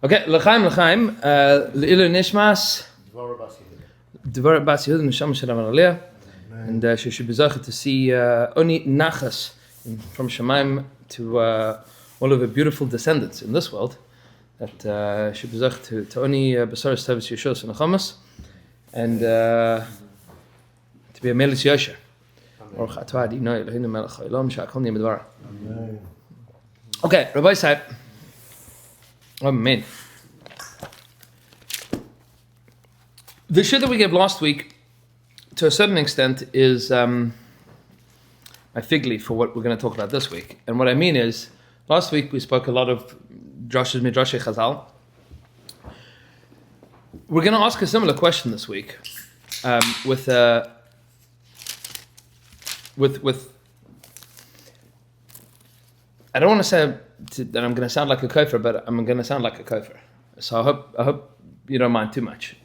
Okay, l'chaim, le'ilu nishmas, Dvar Bas Yehuda Neshama Shalom Aliyah, and she should be zeichet to see Oni Nachas from Shemaim to all of her beautiful descendants in this world, that should be zeichet to Oni Besaris Tevis Yeshua and Chamas, and to be a Melis Yosher. Or Chatwadi, no, Elohim Melech Haolam, Sha'akol Niyam Dvar. Okay, Rabbi Saib. Amen. The shit that we gave last week, to a certain extent, is my fig leaf for what we're going to talk about this week. And what I mean is, last week we spoke a lot of Drashas Midrashei Chazal. We're going to ask a similar question this week, with I don't want to say that I'm going to sound like a kofar, but I'm going to sound like a kofar. So I hope you don't mind too much.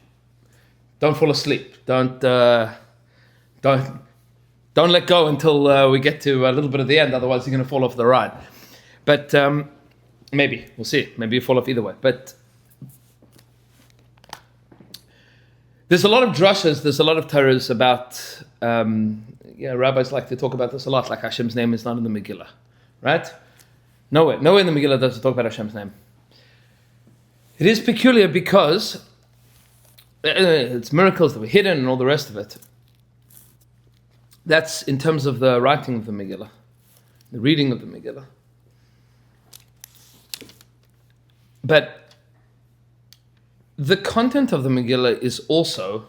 Don't fall asleep. Don't let go until we get to a little bit of the end. Otherwise, you're going to fall off the ride. But maybe we'll see. Maybe you fall off either way. But there's a lot of drashas. There's a lot of Torahs about. Rabbis like to talk about this a lot. Like Hashem's name is not in the Megillah, right? Nowhere in the Megillah does it talk about Hashem's name. It is peculiar because it's miracles that were hidden and all the rest of it. That's in terms of the writing of the Megillah, the reading of the Megillah. But the content of the Megillah is also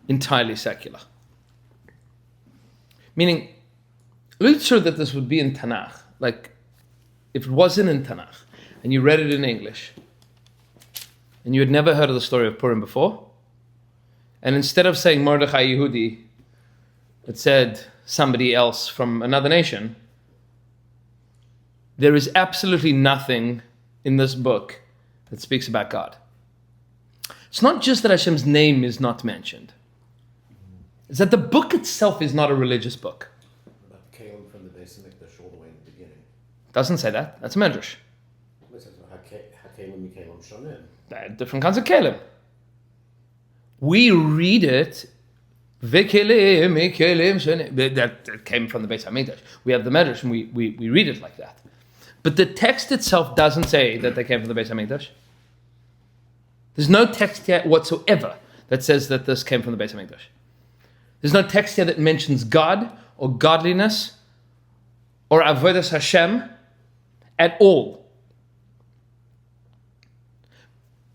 entirely secular. Meaning, I'm not sure that this would be in Tanakh. Like, if it wasn't in Tanakh, and you read it in English, and you had never heard of the story of Purim before, and instead of saying Mordechai Yehudi, it said somebody else from another nation, there is absolutely nothing in this book that speaks about God. It's not just that Hashem's name is not mentioned. It's that the book itself is not a religious book. Doesn't say that. That's a medrash. Different kinds of kelim. We read it. That came from the Beis Hamikdash. We have the medrash and we read it like that. But the text itself doesn't say that they came from the Beis Hamikdash. There's no text here whatsoever that says that this came from the Beis Hamikdash. There's no text here that mentions God or godliness or avodas Hashem at all.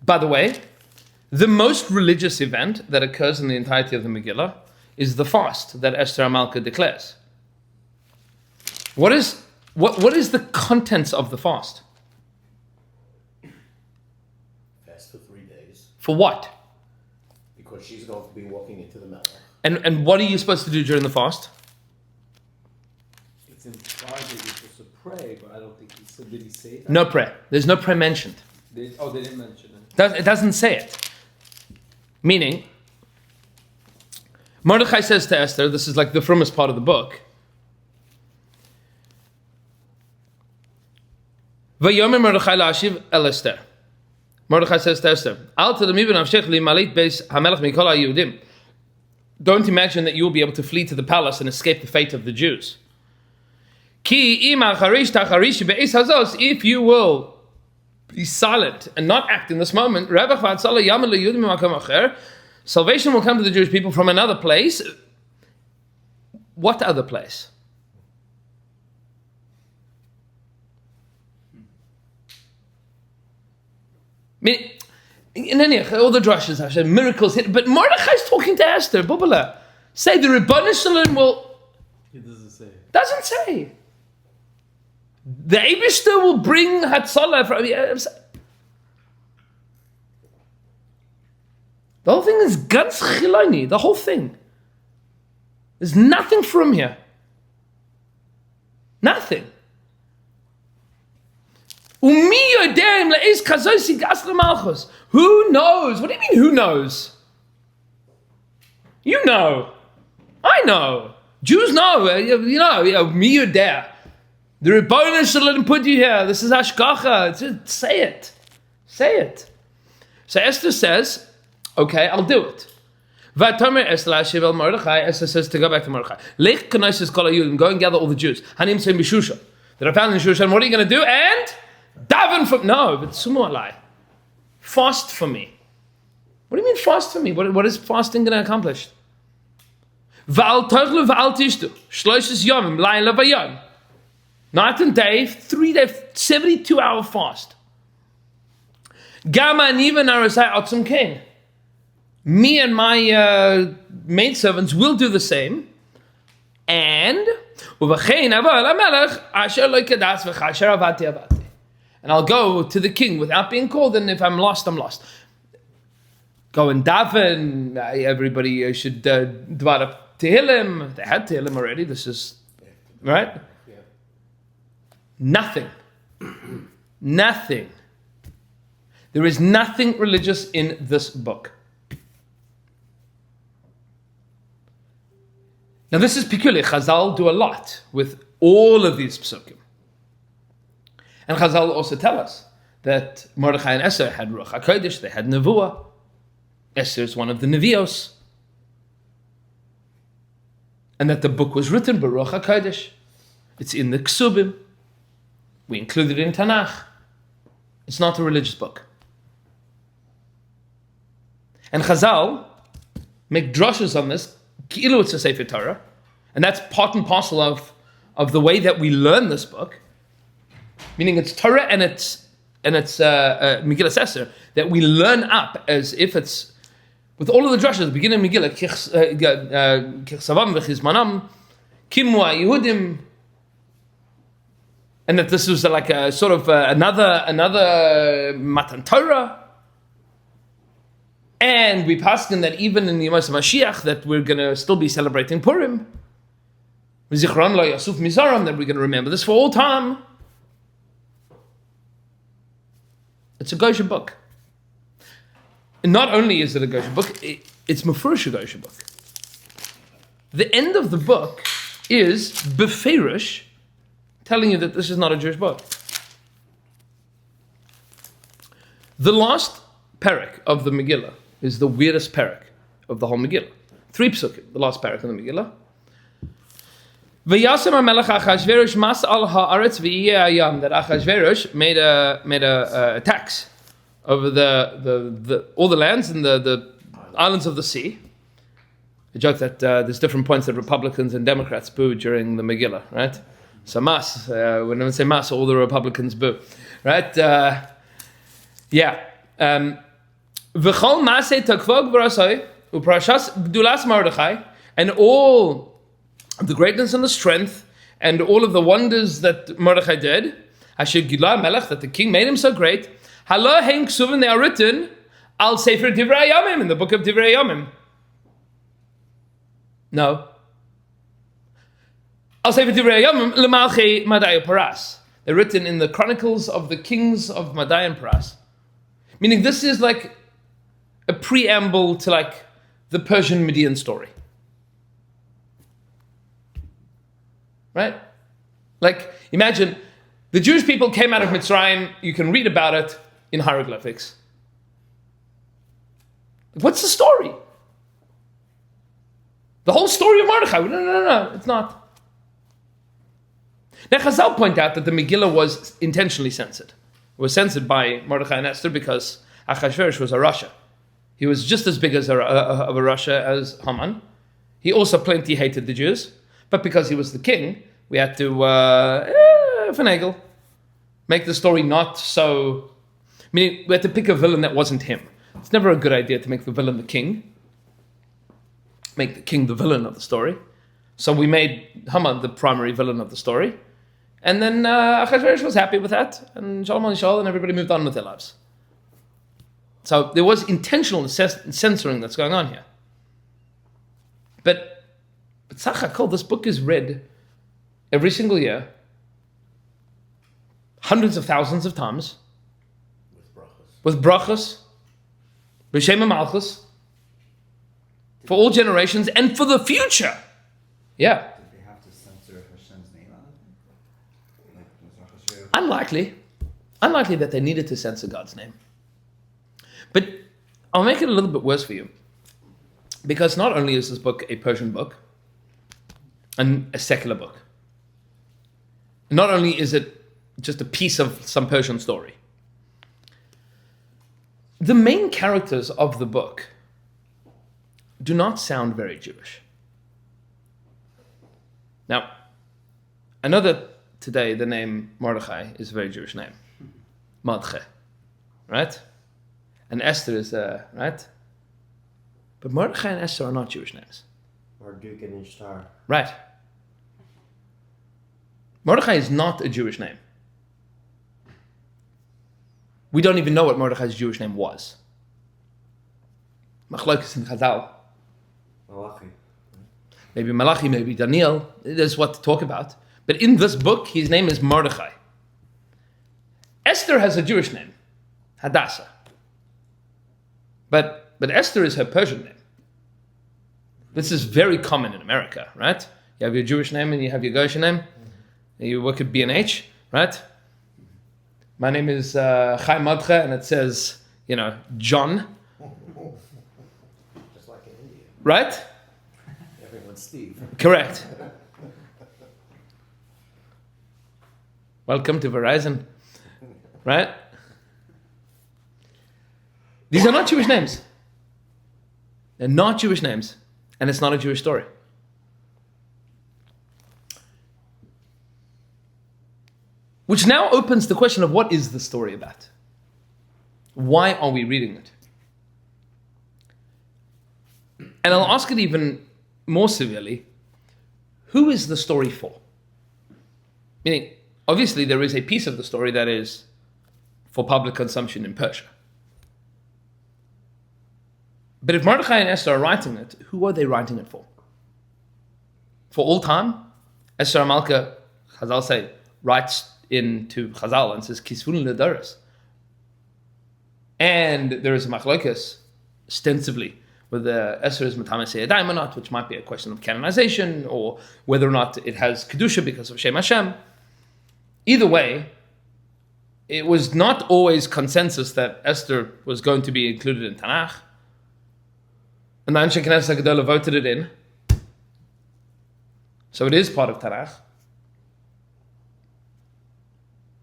By the way, the most religious event that occurs in the entirety of the Megillah is the fast that Esther HaMalka declares. What is the contents of the fast? Fast for 3 days. For what? Because she's going to be walking into the Melech. And what are you supposed to do during the fast? It's implied that you're supposed to pray, but I don't think he said. Did he say that? No prayer. There's no prayer mentioned. They didn't mention it. It doesn't say it. Meaning, Mordechai says to Esther, this is like the frummest part of the book, Vayomer Mordechai la'ashiv el Ester. Mordechai says to Esther, Al tadami b'nafshech li'malit beis hamelech mikol ha'Yehudim. Don't imagine that you will be able to flee to the palace and escape the fate of the Jews. Ki ima charish tacharish be'es hazos, if you will be silent and not act in this moment, salvation will come to the Jewish people from another place. What other place? I mean, in any all the drushes have said miracles hit, but Mordechai's talking to Esther. Bubala, say the Rebbeinu Shalom will. It doesn't say. Doesn't say. The Eibishter will bring Hatzalah from the whole thing is ganz chiloni. The whole thing. There's nothing from here. Nothing. Who knows? What do you mean, who knows? You know. I know. Jews know. You know, me or there. The Rebbeinu Shalom put you here. This is Hashgacha. Just say it. Say it. So Esther says, okay, I'll do it. Vatomer Esther Shivel Mordechai. Esther says to go back to Mordechai. Lech Knesses Kol HaYudim. Go and gather all the Jews. Hanim Seim B'Shushan. That are found in Shushan. What are you going to do? And daven for... No, but sumo alai. Fast for me. What do you mean fast for me? What is fasting going to accomplish? V'al tochlu v'al tishtu. Shloishes yomim layla v'yom. Night and day, 3-day, 72-hour fast. Gama aniva narasai atzum kain. Me and my maidservants will do the same. And I'll go to the king without being called, and if I'm lost, I'm lost. Go and daven. Everybody should dvar up Tehillim. They had Tehillim already. This is, right? Yeah. Nothing. Nothing. There is nothing religious in this book. Now this is peculiar. Chazal do a lot with all of these psukim. And Chazal also tell us that Mordechai and Esther had Ruach HaKodesh, they had Nevuah. Esther is one of the Nevios. And that the book was written by Ruach HaKodesh. It's in the Ksubim. We include it in Tanakh. It's not a religious book. And Chazal make drushes on this, ki'ilu it's a Sefer Torah, and that's part and parcel of the way that we learn this book, meaning it's Torah and it's Megillas Ester, that we learn up as if it's, with all of the drushes, the beginning of Megillah, Kichsavam v'chizmanam, Kimwa Yehudim, and that this was like a sort of another Matan Torah. And we passed in that even in the Yom Mashiach that we're going to still be celebrating Purim. Zichron lo yasuf mizaram, that we're going to remember this for all time. It's a Goshen book. And not only is it a Goshen book, it's Mefurish a Goshen book. The end of the book is beferish, telling you that this is not a Jewish book. The last parak of the Megillah is the weirdest parak of the whole Megillah. 3 psukim, the last parak of the Megillah. V'yasem HaMelech Achashverosh mas al ha'aretz v'yeh hayam, that Achashverosh made a tax over the all the lands and the islands of the sea. A joke that there's different points that Republicans and Democrats boo during the Megillah, right? So mas, when I say mas, all the Republicans boo, right? Yeah. V'chol masei takvog v'rasoi u'parashas gdulas Mordechai, and all the greatness and the strength and all of the wonders that Mordechai did, asher gilah melech, that the king made him so great, halo hein ksuvim, they are written al sefer divrei yomim, in the book of divrei yomim. No. Al sefer divrei yomim lemalchei Madai Paras. They're written in the chronicles of the kings of Madai and Paras. Meaning this is like a preamble to like the Persian Median story. Right? Like, imagine, the Jewish people came out of Mitzrayim, you can read about it in hieroglyphics. What's the story? The whole story of Mordechai. No, it's not. Now Chazal point out that the Megillah was intentionally censored. It was censored by Mordechai and Esther because Achashverosh was a Rasha. He was just as big as of a Rasha as Haman. He also plenty hated the Jews, but because he was the king, we had to finagle, make the story not so. Meaning, we had to pick a villain that wasn't him. It's never a good idea to make the villain the king. Make the king the villain of the story. So we made Haman the primary villain of the story. And then Achashverosh was happy with that, and Shalom Yishal, and everybody moved on with their lives. So there was intentional censoring that's going on here. But Tzach HaKol, this book is read every single year, hundreds of thousands of times, with brachas, b'shem malchus, for all generations and for the future. Yeah. Did they have to censor Hashem's name out of it? Unlikely that they needed to censor God's name. But I'll make it a little bit worse for you. Because not only is this book a Persian book, and a secular book, not only is it just a piece of some Persian story, the main characters of the book do not sound very Jewish. Now, I know that today the name Mordechai is a very Jewish name. Mordechai, right? And Esther is, right? But Mordechai and Esther are not Jewish names. Marduk and Ishtar. Right. Mordechai is not a Jewish name. We don't even know what Mordechai's Jewish name was. Machlokes in Chazal. Malachi. Maybe Malachi, maybe Daniel. There's what to talk about. But in this book, his name is Mordechai. Esther has a Jewish name, Hadassah. But Esther is her Persian name. This is very common in America, right? You have your Jewish name and you have your Goshen name. And you work at B&H, right? My name is Chaim Madche, and it says, John. Just like in India. Right? Everyone's Steve. Correct. Welcome to Verizon. Right? These are not Jewish names. They're not Jewish names. And it's not a Jewish story. Which now opens the question of what is the story about? Why are we reading it? And I'll ask it even more severely. Who is the story for? Meaning, obviously there is a piece of the story that is for public consumption in Persia. But if Mordechai and Esther are writing it, who are they writing it for? For all time? Esther Malka, Chazal say, writes into Chazal and says, Kisvun ledaros. And there is a machlokes, ostensibly, whether Esther is Matamas Yadayim or not, which might be a question of canonization, or whether or not it has Kedusha because of Shem Hashem. Either way, it was not always consensus that Esther was going to be included in Tanakh. And the Anshe Knesset Gedolah voted it in. So it is part of Tanakh.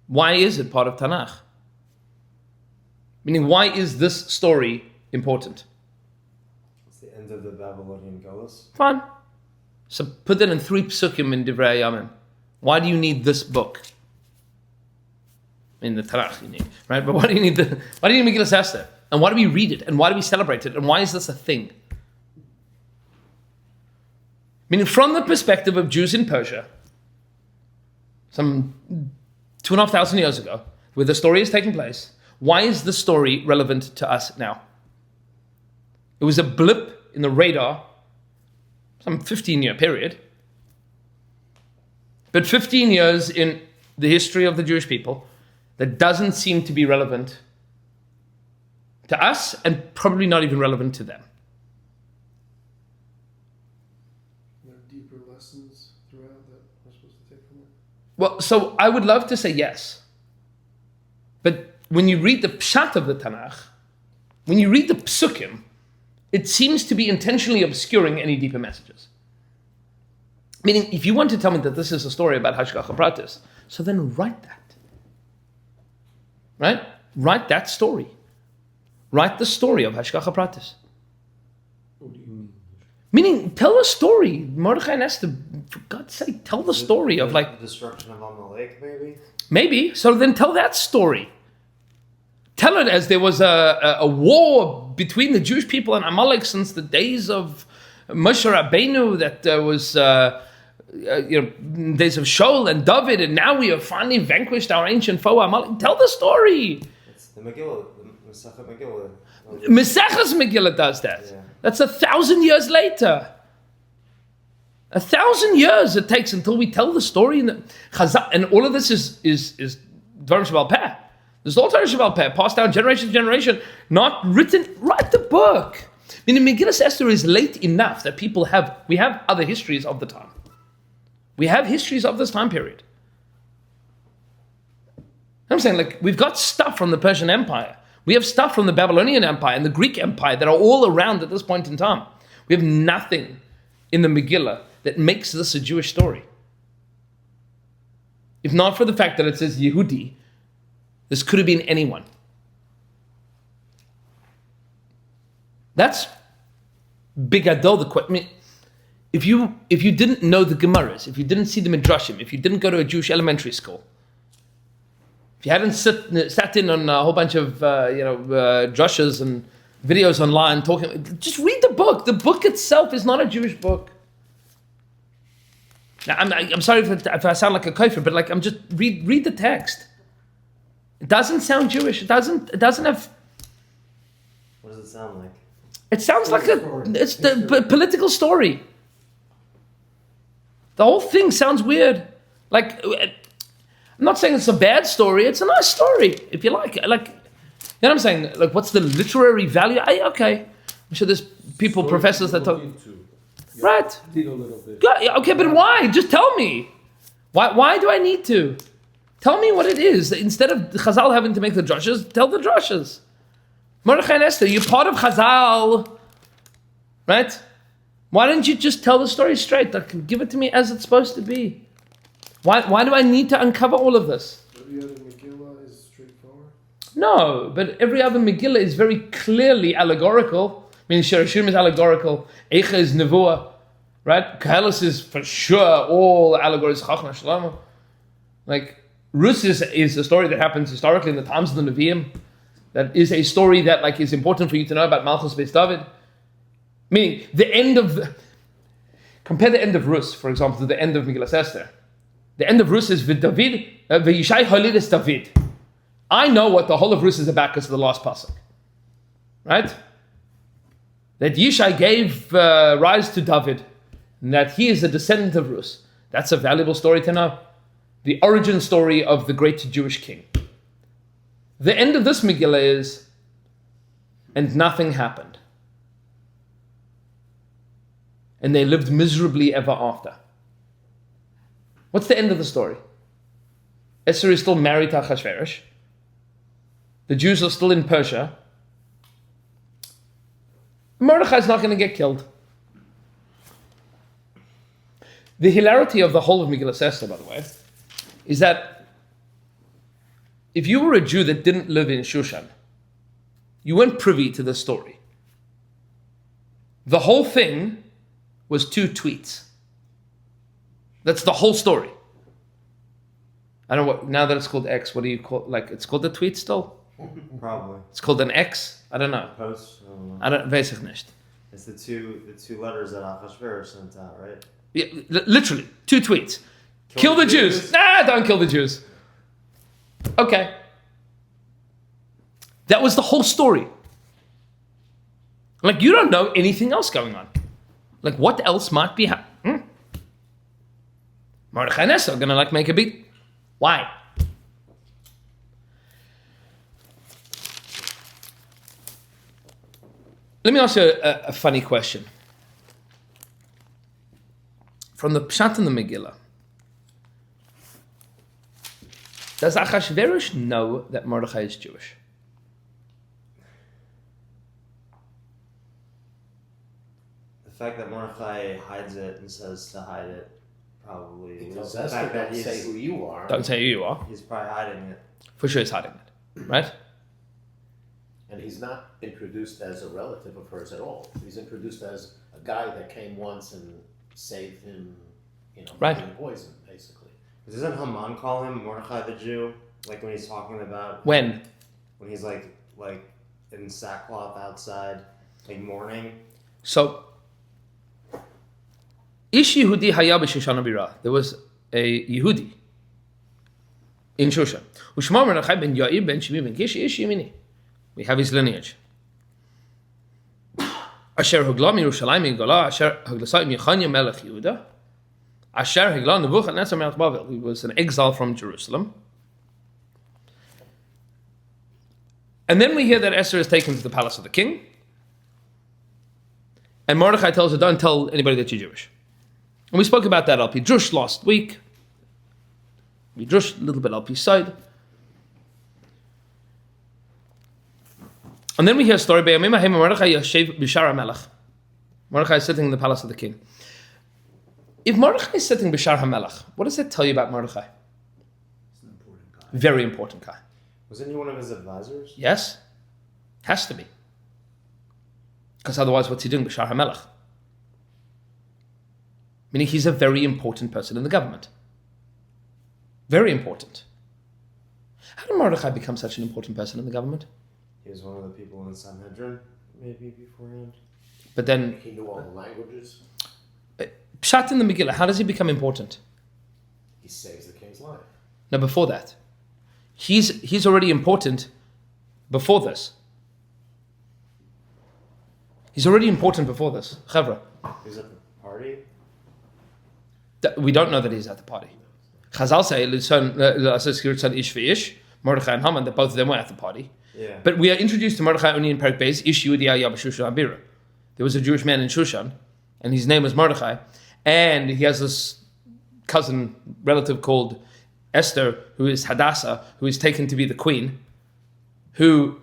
Why is it part of Tanakh? Meaning, why is this story important? It's the end of the Babylonian Galus. Fine. So put that in 3 psukim in Divrei Yamim. Why do you need this book? In the Tanakh you need, right? But why do you need Megillas Ester? And why do we read it? And why do we celebrate it? And why is this a thing? Meaning, from the perspective of Jews in Persia, some 2,500 years ago, where the story is taking place, why is the story relevant to us now? It was a blip in the radar, some 15-year period. But 15 years in the history of the Jewish people that doesn't seem to be relevant to us and probably not even relevant to them. There are deeper lessons throughout that we're supposed to take from it. Well, so I would love to say yes. But when you read the pshat of the Tanakh, when you read the psukim, it seems to be intentionally obscuring any deeper messages. Meaning, if you want to tell me that this is a story about Hashgacha Pratis, so then write that. Right? Write that story. Write the story of Hashgacha Pratis. What do you mean? Meaning, tell a story. Mordechai and Esther, for God's sake, tell the story of The destruction of Amalek, maybe? Maybe. So then tell that story. Tell it as there was a war between the Jewish people and Amalek since the days of Moshe Rabbeinu, that was days of Shaul and David, and now we have finally vanquished our ancient foe Amalek. Tell the story. It's the Megillah, the Masechet Megillah. Mesechus Megillah does that. Yeah. That's 1,000 years later. 1,000 years it takes until we tell the story in the Chazal, and all of this is Dvarim Shebal Peh. This is all Torah Shebal Peh, passed down generation to generation, not written. Write the book. I mean, Megillas Esther is late enough that we have other histories of the time. We have histories of this time period. I'm saying, we've got stuff from the Persian Empire. We have stuff from the Babylonian Empire and the Greek Empire that are all around at this point in time. We have nothing in the Megillah that makes this a Jewish story. If not for the fact that it says Yehudi, this could have been anyone. That's bigadol. I mean, if you didn't know the Gemaras, if you didn't see the Midrashim, if you didn't go to a Jewish elementary school, if you hadn't sat in on a whole bunch of drushes and videos online talking, just read the book. The book itself is not a Jewish book. Now, I'm sorry if I sound like a kafir, but I'm just read the text. It doesn't sound Jewish. It doesn't have. What does it sound like? It sounds like it's the political story. The whole thing sounds weird. I'm not saying it's a bad story. It's a nice story, if you like. You know what I'm saying? What's the literary value? Okay. I'm sure there's people, professors that talk. Right. Need a little bit. Yeah, okay, but why? Just tell me. Why do I need to? Tell me what it is. Instead of Chazal having to make the drushes, tell the drushes. Mordechai and Esther, you're part of Chazal. Right? Why don't you just tell the story straight? Give it to me as it's supposed to be. Why do I need to uncover all of this? Every other Megillah is straightforward. No, but every other Megillah is very clearly allegorical. I mean, Shirashim is allegorical. Eicha is Nevuah. Right? Koheles is for sure all allegories. Chachma Shlomo. Rus is a story that happens historically in the times of the Nevi'im. That is a story that is important for you to know about Malchus Beis David. Meaning, compare the end of Rus, for example, to the end of Megillas Ester. The end of Rus is David, V'yishai Holidus David. I know what the whole of Rus is about because of the last pasuk. Right? That Yishai gave rise to David, and that he is a descendant of Rus. That's a valuable story to know. The origin story of the great Jewish king. The end of this Megillah is, and nothing happened. And they lived miserably ever after. What's the end of the story? Esther is still married to Achashverosh. The Jews are still in Persia. Mordechai is not going to get killed. The hilarity of the whole of Megillas Esther, by the way, is that if you were a Jew that didn't live in Shushan, you weren't privy to the story. The whole thing was 2 tweets. That's the whole story. I don't know what, now that it's called X, what do you call, it's called a tweet still? Probably. It's called an X? I don't know. Post? I don't know. Weiß ich nicht. It's the two letters that Achashverosh sent out, right? Yeah, literally, 2 tweets. Kill the Jews. Nah, don't kill the Jews. Okay. That was the whole story. You don't know anything else going on. What else might be happening? Mordechai and Esther are going to make a beat. Why? Let me ask you a funny question. From the Pshat in the Megillah, does Achashverosh know that Mordechai is Jewish? The fact that Mordechai hides it and says to hide it probably Because is the Esther fact that don't say who you are. Don't say who you are. he's probably hiding it. For sure he's hiding it. Right? And he's not introduced as a relative of hers at all. He's introduced as a guy that came once and saved him, Right. from poison, basically. Doesn't Haman call him Mordechai the Jew? When he's talking about When? when he's like in sackcloth outside, mourning. So, Ish Yehudi haya b'Shushan Bira. There was a Yehudi in Shushan. Ushma Mordechai ben Yair ben Shimi ben Kish Ish Yemini. We have his lineage. Asher hagla Yerushalayim Gola. Asher haglasai Yechanya Melech Yehuda. Asher hagla Nebuchadnezzar Melech Bavel. He was an exile from Jerusalem. And then we hear that Esther is taken to the palace of the king. And Mordechai tells her, don't tell anybody that you're Jewish. And we spoke about that Al Pi Drush last week. We Drush a little bit Al Pi side. And then we hear a story, Mordechai is sitting in the palace of the king. If Mordechai is sitting Bishar HaMelech, what does that tell you about Mordechai? He's an important guy. Very important guy. Wasn't he one of his advisors? Yes? Has to be. Because otherwise, what's he doing Bishar HaMelech? Meaning he's a very important person in the government. Very important. How did Mordechai become such an important person in the government? He was one of the people in Sanhedrin, maybe beforehand. But then, He knew all the languages. Pshat in the Megillah, how does he become important? He saves the king's life. No, before that. He's already important before this. He's already important before this. Chavra. He was at the party? We don't know that he's at the party. Chazal say, Ish v'ish, Mordechai and Haman, that both of them were at the party. Yeah. But we are introduced to Mordechai only in Perek Beis, Ish Yehudi Haya b'Shushan Abira. There was a Jewish man in Shushan, and his name was Mordechai, and he has this cousin, relative called Ester, who is Hadassah, who is taken to be the queen, who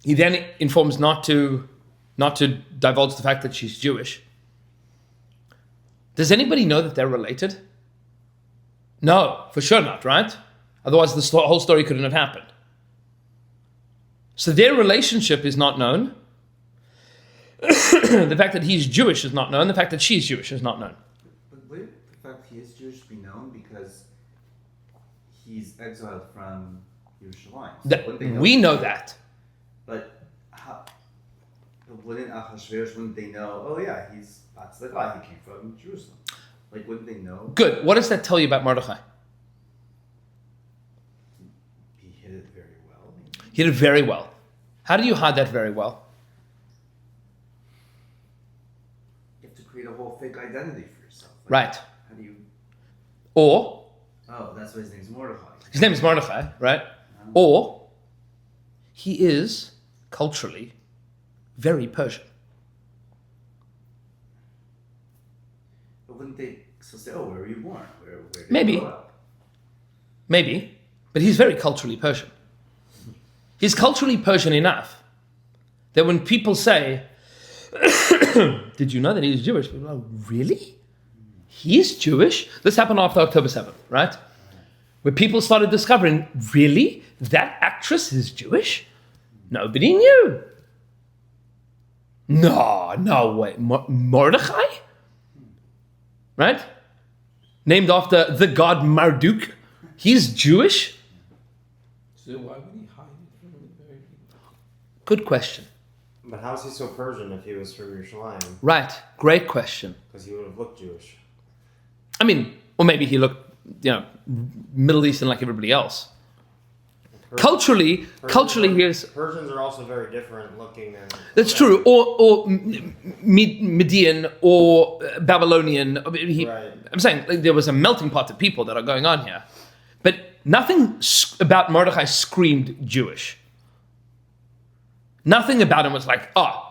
he then informs not to divulge the fact that she's Jewish. Does anybody know that they're related? No, for sure not, right? Otherwise the whole story couldn't have happened. So their relationship is not known. The fact that he's Jewish is not known. The fact that she's Jewish is not known. But would the fact he is Jewish be known because he's exiled from Yerushalayim? So We know that. But how, wouldn't Achashverosh, wouldn't they know, oh yeah, that's the guy, he came from Jerusalem. Like, wouldn't they know? Good. What does that tell you about Mordechai? He hid it very well. Maybe. He did very well. How do you hide that very well? You have to create a whole fake identity for yourself. Like, Right. How do you... Or, Oh, that's why his name's Mordechai. his name is Mordechai, right? Or, he is culturally very Persian. But wouldn't they still say, oh, where were you born? Where did Maybe. you grow up? Maybe, but he's very culturally Persian. He's culturally Persian enough that when people say, did you know that he's Jewish? People are like, really? He's Jewish? This happened after October 7th, right? Where people started discovering, really? That actress is Jewish? Nobody knew. No way. Mordechai? Right? Named after the god Marduk. He's Jewish? So why would he hide it from the very people? Good question. But how is he so Persian if he was from Yerushalayim? Right. Great question. Because he would have looked Jewish. I mean, or maybe he looked, Middle Eastern like everybody else. Culturally, he is... Persians are also very different looking than... That's true. Or Median or Babylonian. Right. I'm saying like, there was a melting pot of people that are going on here. But nothing about Mordechai screamed Jewish. Nothing about him was like, oh.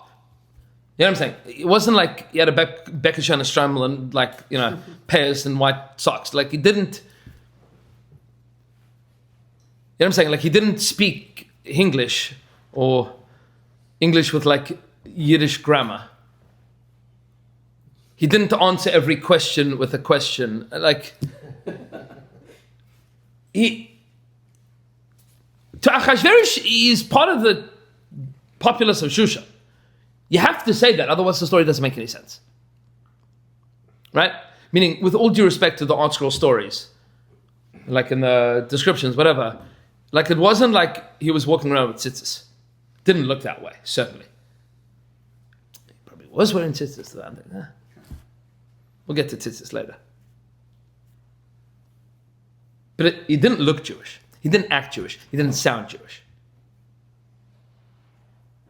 You know what I'm saying? It wasn't like he had a Beckish and a Strommel and pears and white socks. Like he didn't... You know what I'm saying? Like he didn't speak English or English with like Yiddish grammar. He didn't answer every question with a question. Like to Achashverosh, he is part of the populace of Shushan. You have to say that, otherwise the story doesn't make any sense. Right? Meaning, with all due respect to the Art Scroll stories, like in the descriptions, whatever, like it wasn't like he was walking around with tzitzis. Didn't look that way, certainly. He probably was wearing tzitzis to that. We'll get to tzitzis later. But he didn't look Jewish. He didn't act Jewish. He didn't sound Jewish.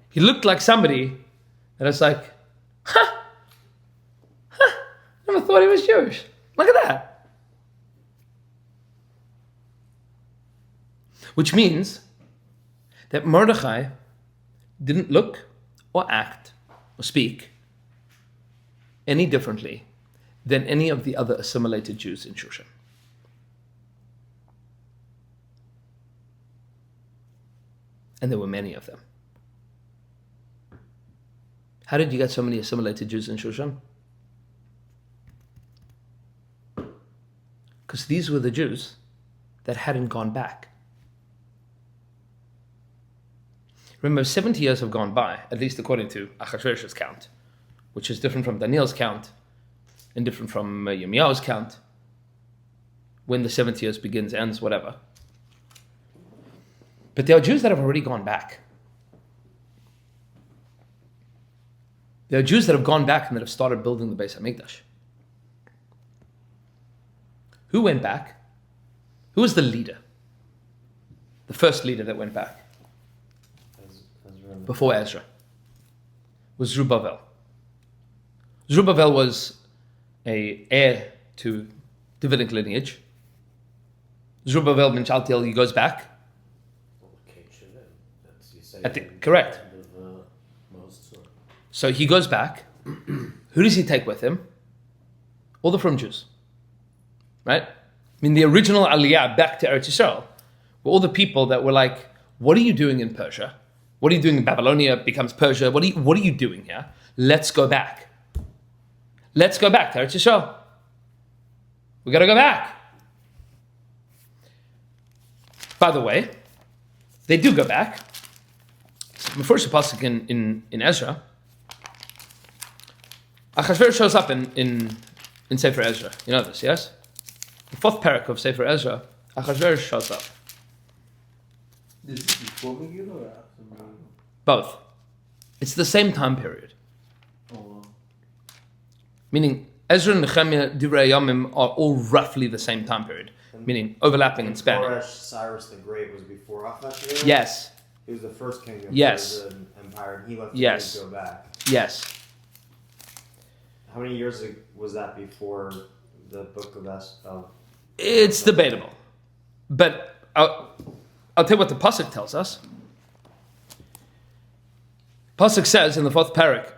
He looked like somebody that is like, never thought he was Jewish. Look at that. Which means that Mordechai didn't look or act or speak any differently than any of the other assimilated Jews in Shushan. And there were many of them. How did you get so many assimilated Jews in Shushan? Because these were the Jews that hadn't gone back. Remember, 70 years have gone by, at least according to Achashverosh's count, which is different from Daniel's count and different from Yirmiyahu's count. When the 70 years begins, ends, whatever. But there are Jews that have already gone back. There are Jews that have gone back and that have started building the Beis HaMikdash. Who went back? Who was the leader? The first leader that went back before Ezra was Zerubbabel. Zerubbabel was an heir to Davidic lineage. Zerubbabel ben Shaltiel, he goes back. Correct. So he goes back. Who does he take with him? All the from Jews. Right? I mean, the original Aliyah back to Eretz Yisrael were all the people that were like, what are you doing in Persia? What are you doing in Babylonia? Becomes Persia. What are you doing here? Let's go back. Let's go back to Eretz Yisrael. We got to go back. By the way, they do go back. The first pasuk in Ezra, Achashverosh shows up in Sefer Ezra. You know this, yes? The fourth parak of Sefer Ezra, Achashverosh shows up. This is before Megillah or after Megillah? Both. It's the same time period. Oh, wow. Meaning, Ezra and Nehemiah, Divrei Yamim are all roughly the same time period. Meaning, overlapping and spanning. Koresh, Cyrus the Great was before Achashverosh? Yes. He was the first king of Yes. the empire, and he let the Yes. Jews go back. Yes. How many years was that before the book of Esther? It's debatable. But I'll tell you what the pasuk tells us. Pasuk says in the fourth parak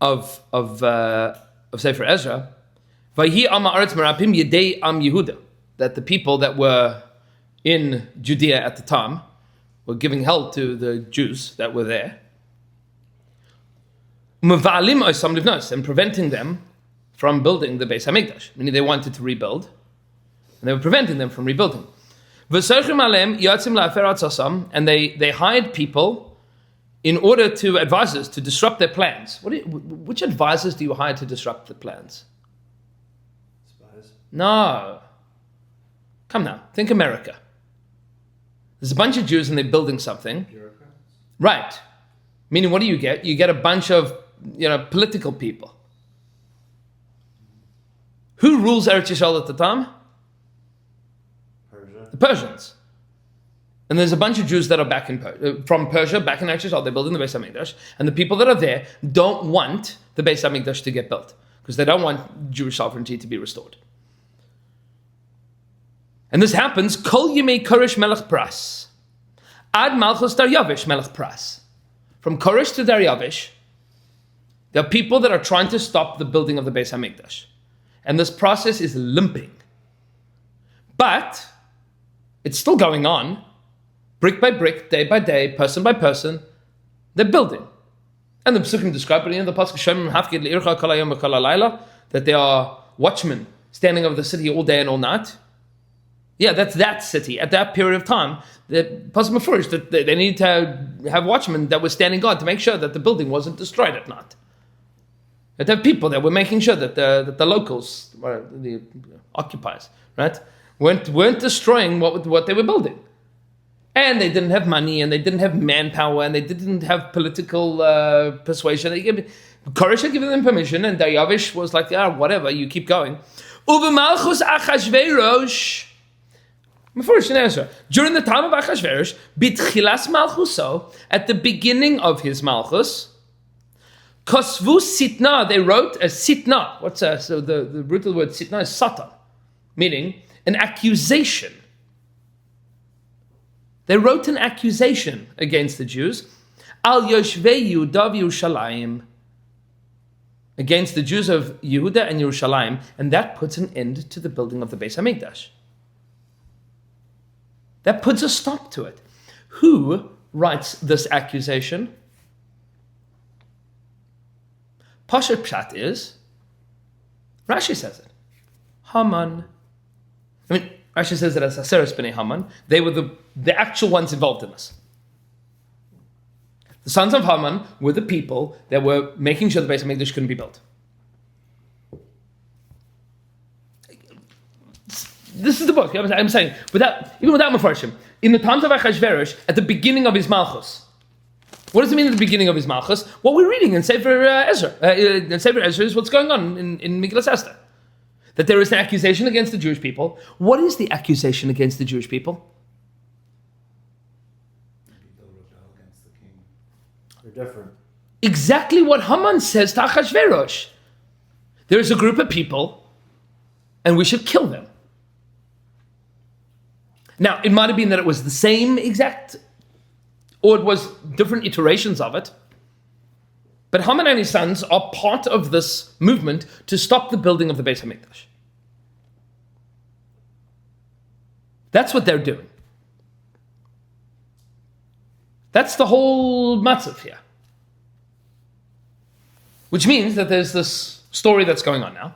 of Sefer Ezra, "Vayhi am haaretz merapim yedei am Yehuda," that the people that were in Judea at the time were giving help to the Jews that were there, Meva'alim osam livnos, and preventing them from building the Beis HaMikdash, meaning they wanted to rebuild, and they were preventing them from rebuilding. V'sochim alem yatzim la'afer atzasam, and they hired people in order to advisors to disrupt their plans. Which advisors do you hire to disrupt the plans? Spies. No. Come now, think America. There's a bunch of Jews and they're building something. Bureaucrats. Right. Meaning, what do you get? You get a bunch of, political people. Who rules Eretz Yisrael at the time? Persia. The Persians. And there's a bunch of Jews that are back from Persia, back in Eretz Yisrael. They're building the Beis HaMikdash. And the people that are there don't want the Beis HaMikdash to get built because they don't want Jewish sovereignty to be restored. And this happens, Kol Yimei Koresh Melech Pras, Ad Malchus Daryavish Melech Pras. From Koresh to Daryavish, there are people that are trying to stop the building of the Beis HaMikdash. And this process is limping. But it's still going on, brick by brick, day by day, person by person, they're building. And the Pesukim describe it in the Pasuk, Shemim Hafkid Le'ircha Kol Hayom V'Kol Halayla, that there are watchmen standing over the city all day and all night. Yeah, that's that city at that period of time. The Pasuk Mefurish that they need to have watchmen that were standing guard to make sure that the building wasn't destroyed at night. That have people that were making sure that the locals, the occupiers, right, weren't destroying what they were building. And they didn't have money, and they didn't have manpower, and they didn't have political persuasion. Koresh had given them permission, and Daryavish was like, whatever, you keep going. Uve Malchus Achashverosh. During the time of Achashverosh, Bitchilas Malchuso, at the beginning of his Malchus, Kosvu Sitna, they wrote a Sitna. So the root of the word Sitna is Satan, meaning an accusation. They wrote an accusation against the Jews, Al Yoshvei Yehuda v'Yerushalayim, against the Jews of Yehuda and Yerushalayim, and that puts an end to the building of the Beis HaMikdash. That puts a stop to it. Who writes this accusation? Pashat Pshat is, Rashi says it, Haman. I mean, Rashi says that as Aseres b'nei Haman, they were the actual ones involved in this. The sons of Haman were the people that were making sure the Beis HaMikdash couldn't be built. This is the book. I'm saying, even without Mefarshim, in the times of Achashverosh, at the beginning of his Malchus. What does it mean at the beginning of his Malchus? What we're reading in Sefer Ezra. In Sefer Ezra is what's going on in Megillas Ester. That there is an accusation against the Jewish people. What is the accusation against the Jewish people? They'll rebel against the king. They're different. Exactly what Haman says to Achashverosh. There's a group of people, and we should kill them. Now, it might have been that it was the same exact, or it was different iterations of it. But Haman and his sons are part of this movement to stop the building of the Beis HaMikdash. That's what they're doing. That's the whole matzav here. Which means that there's this story that's going on now,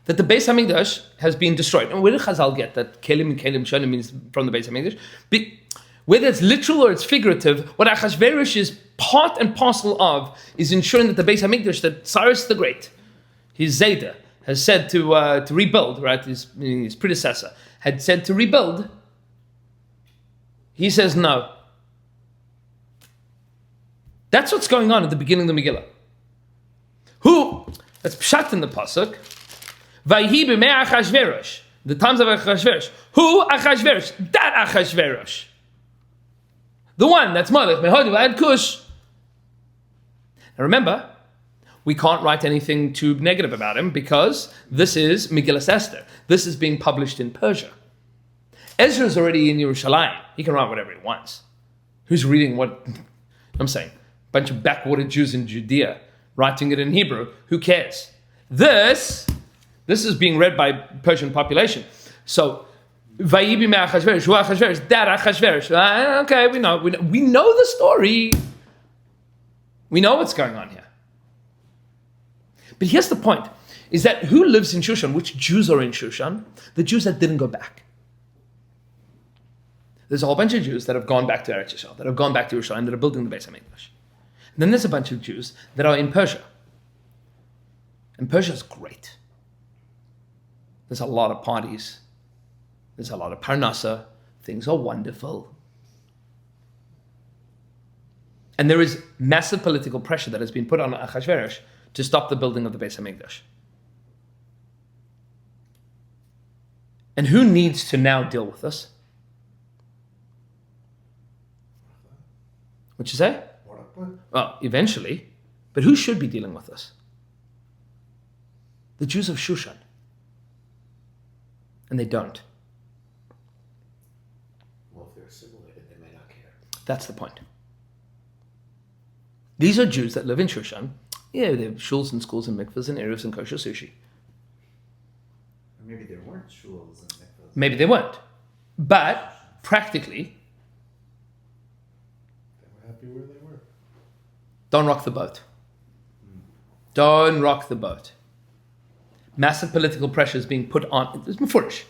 that the Beis HaMikdash has been destroyed. And where did Chazal get that Kelim and Kelim Shonim means from the Beis HaMikdash? Whether it's literal or it's figurative, what Achashverosh is part and parcel of is ensuring that the Beis HaMikdash, that Cyrus the Great, his Zayda, has said to rebuild, right? His predecessor had said to rebuild. He says no. That's what's going on at the beginning of the Megillah. That's pshat in the pasuk. Vayhi b'mei Achashverosh. The times of Achashverosh. Who Achashverosh? That Achashverosh. The one that's Malach, Mehodi, V'ad Kush. Now remember, we can't write anything too negative about him because this is Megillas Ester. This is being published in Persia. Ezra's already in Yerushalayim. He can write whatever he wants. Who's reading what? I'm saying, a bunch of backwater Jews in Judea writing it in Hebrew. Who cares? This is being read by Persian population. So, Vayibi me Achashverosh, who Achashverosh, that Achashverosh. Okay, we know the story. We know what's going on here. But here's the point, is that who lives in Shushan? Which Jews are in Shushan? The Jews that didn't go back. There's a whole bunch of Jews that have gone back to Eretz Yisrael, that have gone back to Yerushalayim, that are building the Beis HaMikdash. And then there's a bunch of Jews that are in Persia. And Persia's great. There's a lot of parties. There's a lot of parnasa. Things are wonderful. And there is massive political pressure that has been put on Achashverosh to stop the building of the Beis HaMikdash. And who needs to now deal with this? What'd you say? Well, eventually. But who should be dealing with this? The Jews of Shushan. And they don't. Well, if they're assimilated, they may not care. That's the point. These are Jews that live in Shushan. Yeah, they have shuls and schools and mikvahs and eruvs and kosher sushi. Or maybe there weren't shuls and mikvahs. Maybe they weren't. But, practically, They were happy where they were. don't rock the boat. Don't rock the boat. Massive political pressures being put on, it's mefurish.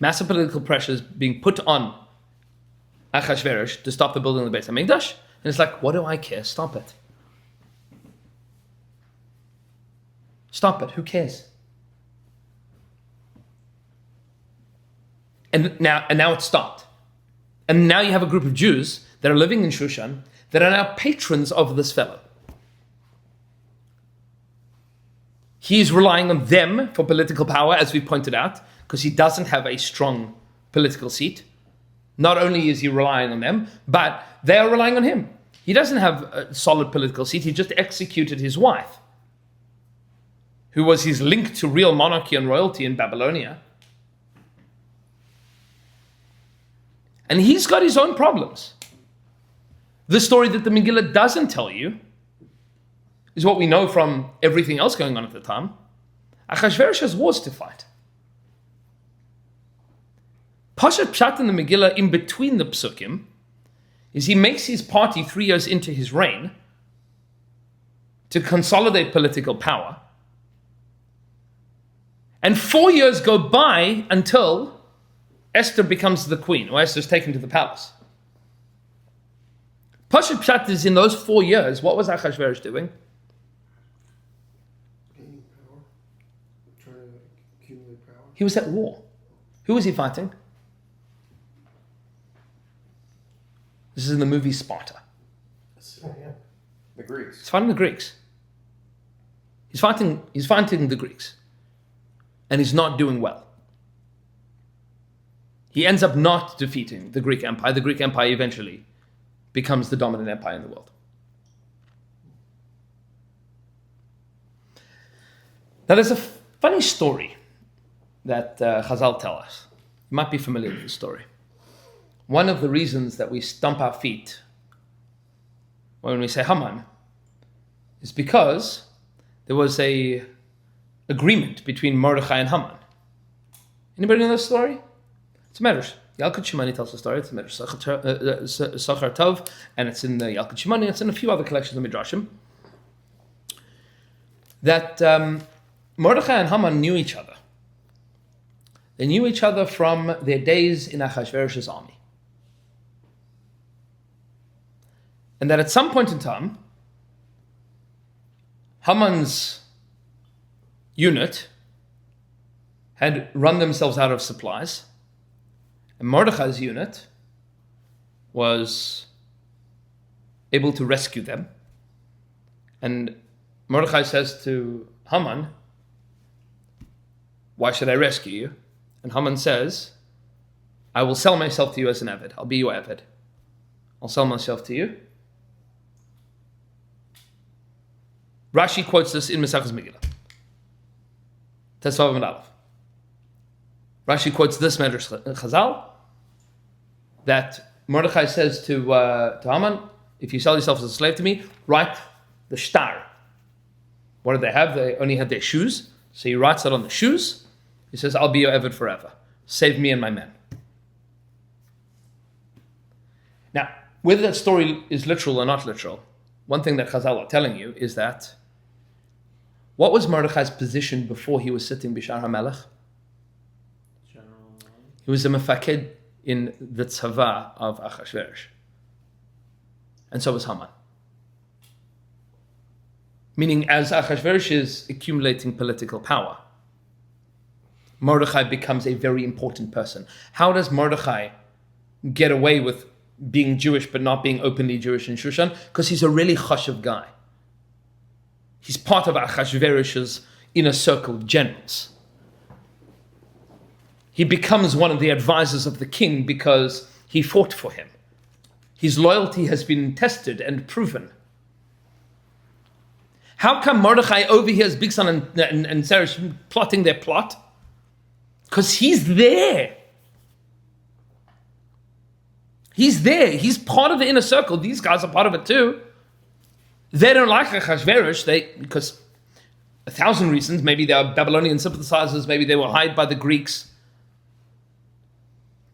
Massive political pressures being put on Achashverosh to stop the building of the Beis HaMikdash. And it's like, what do I care? Stop it. Stop it. Who cares? And now it's stopped. And now you have a group of Jews that are living in Shushan that are now patrons of this fellow. He's relying on them for political power, as we pointed out, because he doesn't have a strong political seat. Not only is he relying on them, but they are relying on him. He doesn't have a solid political seat. He just executed his wife, who was his link to real monarchy and royalty in Babylonia. And he's got his own problems. The story that the Megillah doesn't tell you is what we know from everything else going on at the time. Achashverosh has wars to fight. Pashat Pshat in the Megillah, in between the psukim, is he makes his party 3 years into his reign to consolidate political power. And 4 years go by until Esther becomes the queen, or Esther's taken to the palace. Pashat Pshat is in those 4 years, what was Achashverosh doing? Gaining power. Trying to accumulate power. He was at war. Who was he fighting? This is in the movie Sparta. Yeah. The Greeks. He's fighting the Greeks. He's fighting the Greeks. And he's not doing well. He ends up not defeating the Greek Empire. The Greek Empire eventually becomes the dominant empire in the world. Now there's a funny story that Chazal tell us. You might be familiar with the story. One of the reasons that we stomp our feet when we say Haman is because there was a agreement between Mordechai and Haman. Anybody know this story? It's a Medrash. Yalkut Shimoni tells the story. It's a Medrash Sachar Tov, and it's in the Yalkut Shimoni. It's in a few other collections of Midrashim. That Mordechai and Haman knew each other. They knew each other from their days in Achashverosh's army. And that at some point in time, Haman's unit had run themselves out of supplies, and Mordechai's unit was able to rescue them. And Mordechai says to Haman, "Why should I rescue you?" And Haman says, "I will sell myself to you as an Eved. I'll be your Eved. I'll sell myself to you." Rashi quotes this in Mesachas Megillah. Tesvav and Aleph. Rashi quotes this Medrash Chazal that Mordechai says to Haman, "If you sell yourself as a slave to me, write the shtar." What did they have? They only had their shoes. So he writes that on the shoes. He says, "I'll be your Eved forever. Save me and my men." Now, whether that story is literal or not literal, one thing that Chazal are telling you is that what was Mordechai's position before he was sitting Bishar HaMelech? He was a mefaked in the tzava of Achashverosh. And so was Haman. Meaning, as Achashverosh is accumulating political power, Mordechai becomes a very important person. How does Mordechai get away with being Jewish but not being openly Jewish in Shushan? Because he's a really chashuv guy. He's part of Achashverosh's inner circle of generals. He becomes one of the advisors of the king because he fought for him. His loyalty has been tested and proven. How come Mordechai overhears Bigsan and Zeresh plotting their plot? Because he's there. He's there. He's part of the inner circle. These guys are part of it too. They don't like Achashverosh, because 1,000 reasons. Maybe they are Babylonian sympathizers. Maybe they were hired by the Greeks.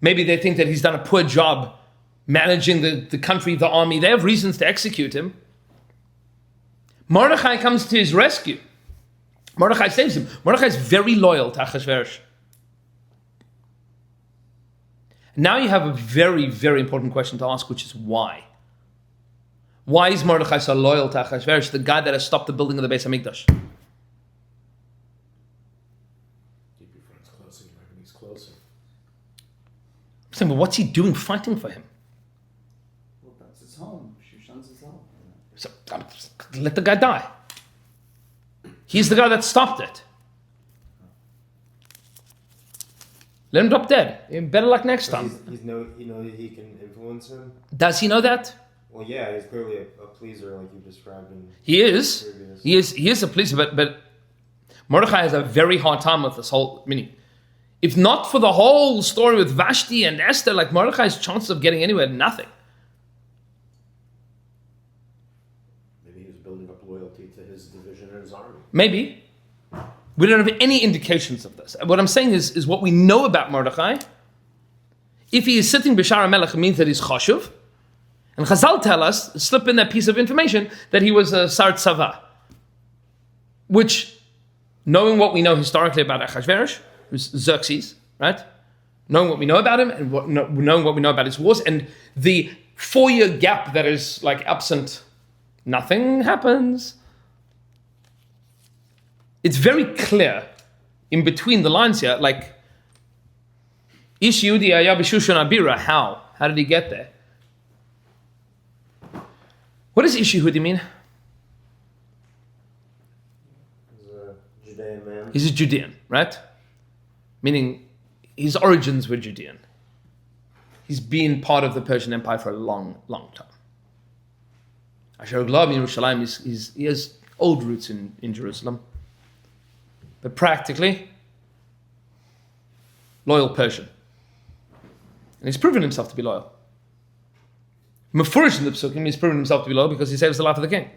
Maybe they think that he's done a poor job managing the country, the army. They have reasons to execute him. Mordechai comes to his rescue. Mordechai saves him. Mordechai is very loyal to Achashverosh. Now you have a very, very important question to ask, which is why? Why is Mordechai so loyal to Achashverosh, the guy that has stopped the building of the Beis HaMikdash? Keep your friends closer, your enemies closer. I'm saying, but what's he doing fighting for him? Well, that's his home. Shushan's his home. So, let the guy die. He's the guy that stopped it. Let him drop dead. Better luck next time. He can influence him. Does he know that? Well, yeah, he's clearly a pleaser, like you described in He is. previous. He is a pleaser, but Mordechai has a very hard time with this whole. Meaning, if not for the whole story with Vashti and Esther, like Mordechai's chances of getting anywhere, nothing. Maybe he was building up loyalty to his division and his army. Maybe. We don't have any indications of this. What I'm saying is what we know about Mordechai. If he is sitting Bishar HaMelech, it means that he's chashuv. And Chazal tell us, slip in that piece of information, that he was a Sar Tzava. which, knowing what we know historically about Achashverosh, who's Xerxes, right? Knowing what we know about him and knowing what we know about his wars, and the 4-year gap that is like absent, nothing happens. It's very clear in between the lines here, like, Ish Yehudi haya b'Shushan Abira, how? How did he get there? What does Ish Yehudi mean? He's a Judean man. He's a Judean, right? Meaning his origins were Judean. He's been part of the Persian Empire for a long, long time. Asher Glav in Yerushalayim, he has old roots in Jerusalem. But practically, loyal Persian. And he's proven himself to be loyal. Mefurish in the Pesukim, he's proven himself to be loyal because he saves the life of the king.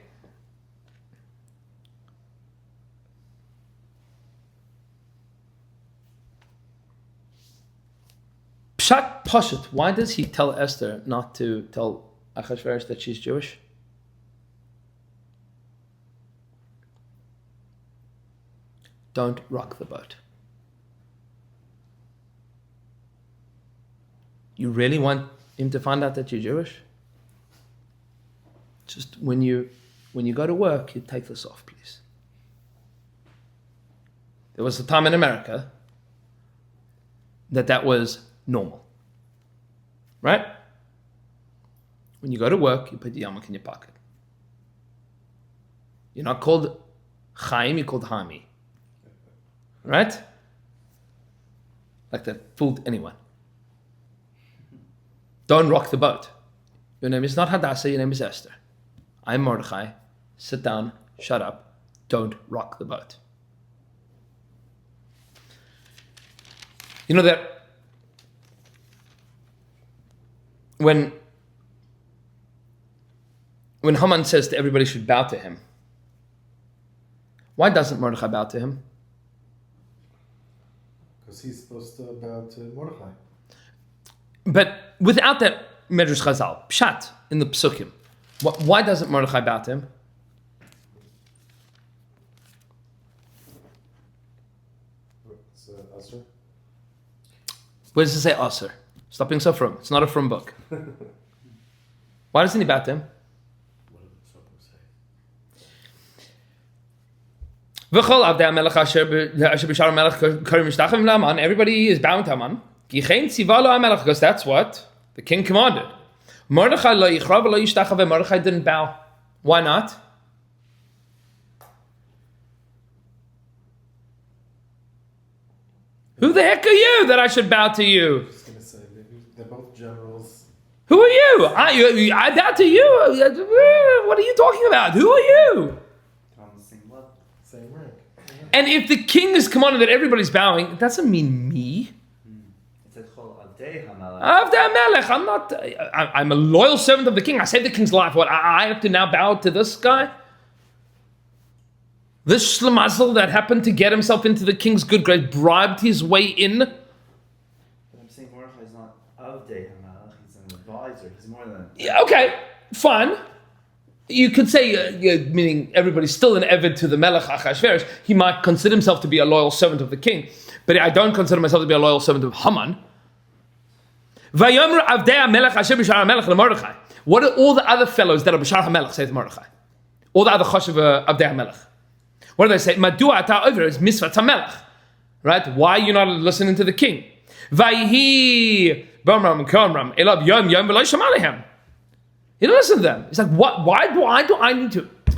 Pshat Poshet, why does he tell Esther not to tell Achashverosh that she's Jewish? Don't rock the boat. You really want him to find out that you're Jewish? Just when you go to work, you take this off, please. There was a time in America that was normal. Right? When you go to work, you put the yarmulke in your pocket. You're not called Chaim, you're called Hami. Right? Like that fooled anyone. Don't rock the boat. Your name is not Hadassah, your name is Esther. I'm Mordechai. Sit down, shut up, don't rock the boat. You know that when Haman says that everybody should bow to him, why doesn't Mordechai bow to him? Because he's supposed to bow to Mordechai. But without that Medrash Chazal, Pshat in the Pesukim, why doesn't Mordechai bow to him? It's Ester. Where does it say Aser? Stop being so frum. It's not a frum book. Why doesn't he bow to him? What did the Psukim say? Everybody is bowing to Haman. Because that's what the king commanded. Mordechai didn't bow. Why not? Who the heck are you that I should bow to you? I was going to say, they're both generals. Who are you? I bow to you. What are you talking about? Who are you? On the same level. Same rank. And if the king is commanded that everybody's bowing, it doesn't mean me. It's a Chol Avdei Hamelech. Avdei Melech. I'm a loyal servant of the king. I saved the king's life. What? I have to now bow to this guy? This shlemazel that happened to get himself into the king's good grace, bribed his way in. But I'm saying Mordechai is not Avdei Hamelech. He's an advisor. He's more than. Yeah, okay, fine. You could say, meaning everybody's still an eved to the Melech Achashverosh. He might consider himself to be a loyal servant of the king, but I don't consider myself to be a loyal servant of Haman. What do all the other fellows that are B'shar HaMelech say to Mordechai? All the other Choshev Avdei HaMelech. What do they say? Madua ata over is Misvat HaMelech. Right? Why are you not listening to the king? Vayhi b'amram k'amram elav yom yom v'lo shama lehem. He don't listen to them. He's like, what? Why do I need to? I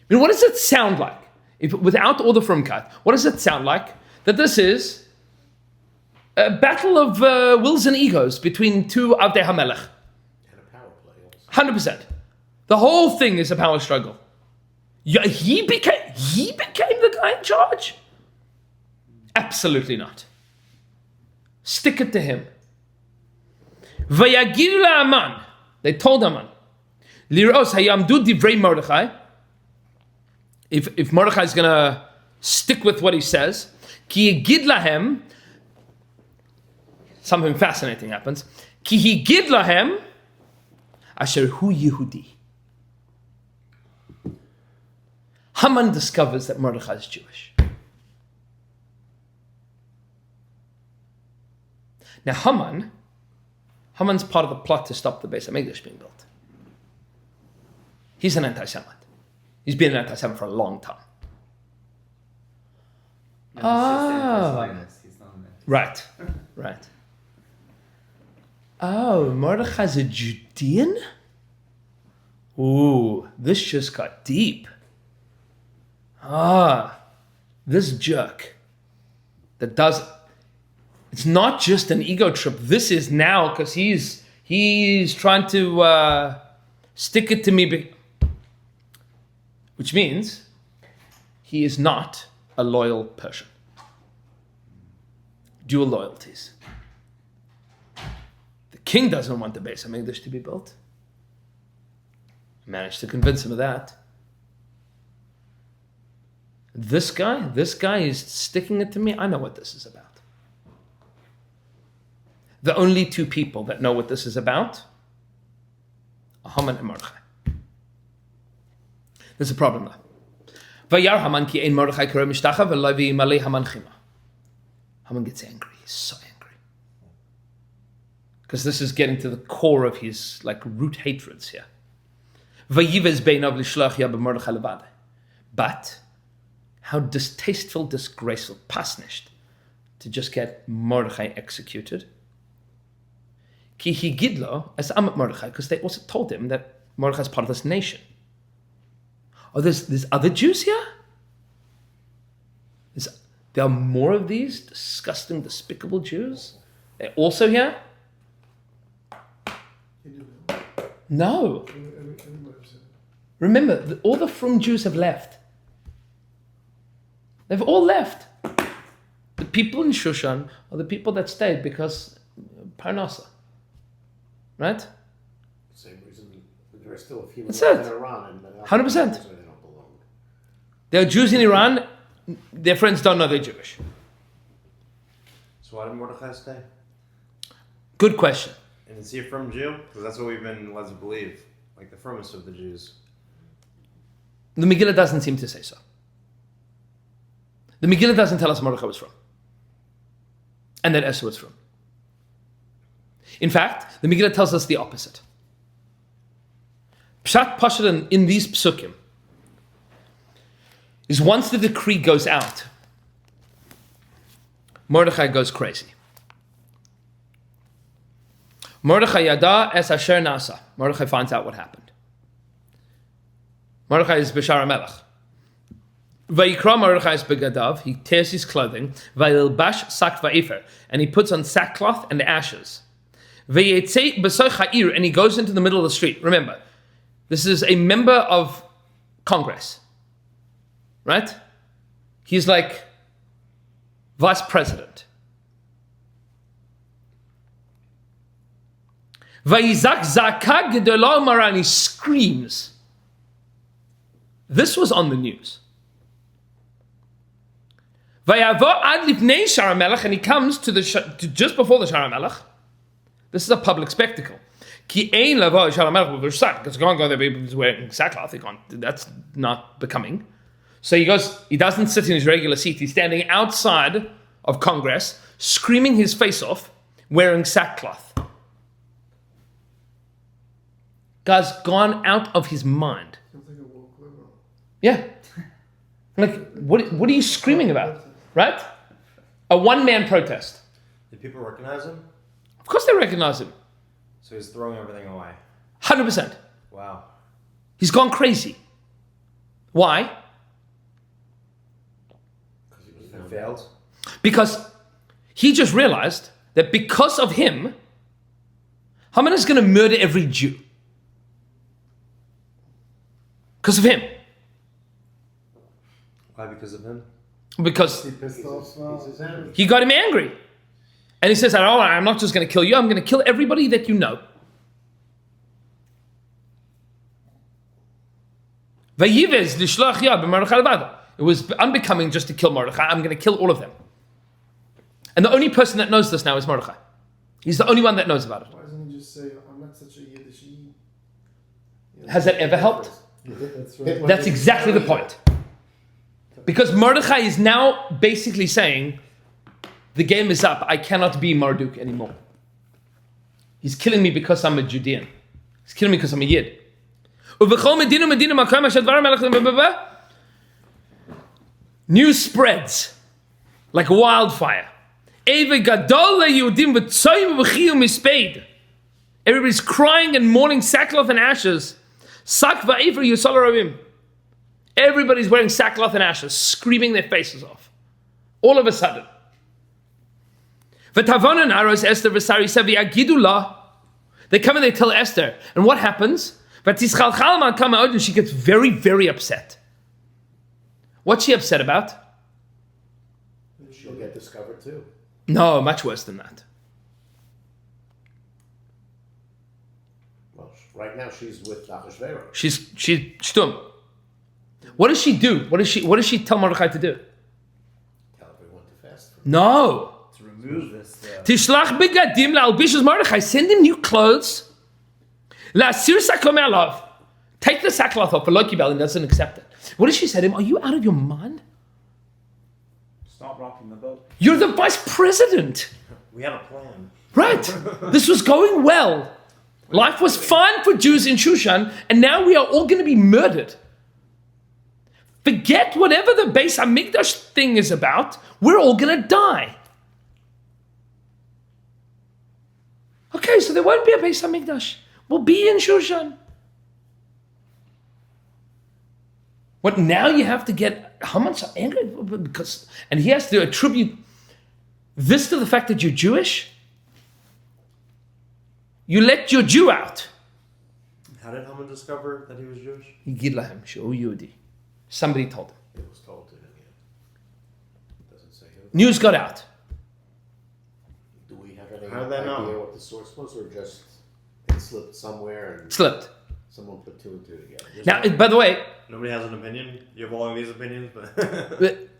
mean, what does it sound like? If without all the frumkat, what does it sound like? That this is a battle of wills and egos between two Avdei HaMelech. And a power play also. 100%. The whole thing is a power struggle. Yeah, he became the guy in charge? Absolutely not. Stick it to him. Vayagir la'aman. They told Haman, Liros hayamdu divrei Mordechai. If Mordechai is going to stick with what he says, ki yigid lahem. Something fascinating happens. Ki yigid lahem asher hu Yehudi. Haman discovers that Mordechai is Jewish. Now Haman's part of the plot to stop the Beis HaMikdash being built. He's an anti-Semite. He's been an anti-Semite for a long time. He's not an Right. Oh, Mordechai's a Judean? Ooh, this just got deep. This jerk that does... It's not just an ego trip. This is now because he's trying to stick it to me, which means he is not a loyal Persian. Dual loyalties. The king doesn't want the Beis HaMikdash to be built. I managed to convince him of that. This guy is sticking it to me. I know what this is about. The only two people that know what this is about are Haman and Mordechai. There's a problem though. Vayar Haman ki ein Mordechai kare mishtacha v'levi malei Haman chima. Haman gets angry. He's so angry. Because this is getting to the core of his root hatreds here. Vayivez beinav l'shloach ya b'Mordechai levade. But how distasteful, disgraceful, pasnished to just get Mordechai executed. Ki he gidlo as Amat Mordechai, because they also told him that Mordechai is part of this nation. Oh, there's other Jews here? There are more of these disgusting, despicable Jews? They're also here? You do know. No. Everybody said it. Remember, all the frum Jews have left. They've all left. The people in Shushan are the people that stayed because Parnasa. Right? Same reason there are still a few That's in it. Iran. 100%. Where they don't belong. There are Jews in Iran, their friends don't know they're Jewish. So why did Mordechai stay? Good question. And is he a frum Jew? Because that's what we've been led to believe. Like the frumest of the Jews. The Megillah doesn't seem to say so. The Megillah doesn't tell us Mordechai was from. And that Esther was from. In fact, the Megillah tells us the opposite. Pshat Pashat in these psukim is once the decree goes out, Mordechai goes crazy. Mordechai yada es asher nasa. Mordechai finds out what happened. Mordechai is Bishar HaMelech. Vayikra Mordechai is begadav. He tears his clothing. Vayilbash sak va'ifer. And he puts on sackcloth and ashes. Vayetzei b'soich ha'ir. And he goes into the middle of the street. Remember, this is a member of Congress. Right? He's like vice president. Vayizak zaka gedolah umara. And he screams. This was on the news. Vayavo ad lifnei Shar HaMelech, and he comes to just before the Shar HaMelech. This is a public spectacle. Ki ein lavo Shar HaMelech v'v'shak, because you can't go there he's wearing sackcloth. That's not becoming. So he goes. He doesn't sit in his regular seat. He's standing outside of Congress, screaming his face off, wearing sackcloth. Guy's gone out of his mind. Sounds like a woke liberal. Yeah. Like, what are you screaming about? Right? A one-man protest. Did people recognize him? Of course they recognize him. So he's throwing everything away. 100%. Wow. He's gone crazy. Why? It failed. Because he just realized that because of him, Haman is going to murder every Jew. Because of him. Why? Because of him? Because He pissed off. He's his enemy. he got him angry. And he says, oh, I'm not just going to kill you, I'm going to kill everybody that you know. It was unbecoming just to kill Mordechai. I'm going to kill all of them. And the only person that knows this now is Mordechai. He's the only one that knows about it. Why doesn't he just say, I'm not such a Yiddish Yid? Has that ever helped? That's right. That's exactly the point. Because Mordechai is now basically saying, the game is up. I cannot be Marduk anymore. He's killing me because I'm a Judean. He's killing me because I'm a Yid. News spreads like wildfire. Everybody's crying and mourning sackcloth and ashes. Everybody's wearing sackcloth and ashes, screaming their faces off. All of a sudden. They come and they tell Esther. And what happens? And she gets very, very upset. What's she upset about? She'll get discovered too. No, much worse than that. Well, right now she's with Achashverosh. She's stum. What does she do? What does she tell Mordechai to do? Tell everyone to fast. No. To remove this. Tishlach begadim la'albishus Mordechai. Send him new clothes. La'asir sakom alav. Take the sackcloth off. But Lokibel doesn't accept it. What does she say to him? Are you out of your mind? Stop rocking the boat. You're the vice president. We had a plan. Right. This was going well. Life was fine for Jews in Shushan, and now we are all going to be murdered. Forget whatever the Beis HaMikdash thing is about. We're all going to die. Okay, so there won't be a Beis HaMikdash. We'll be in Shushan. What, now you have to get Haman so angry? Because, and he has to attribute this to the fact that you're Jewish? You let your Jew out. How did Haman discover that he was Jewish? Yigid lahem she'u Yehudi. Somebody told him. It was told to him, yeah. It doesn't say who. News got out. Do we have any How did they idea know? what the source was, or just it slipped somewhere and Slipped. someone put two and two together? Now, by the way, Nobody has an opinion. You have all of these opinions, but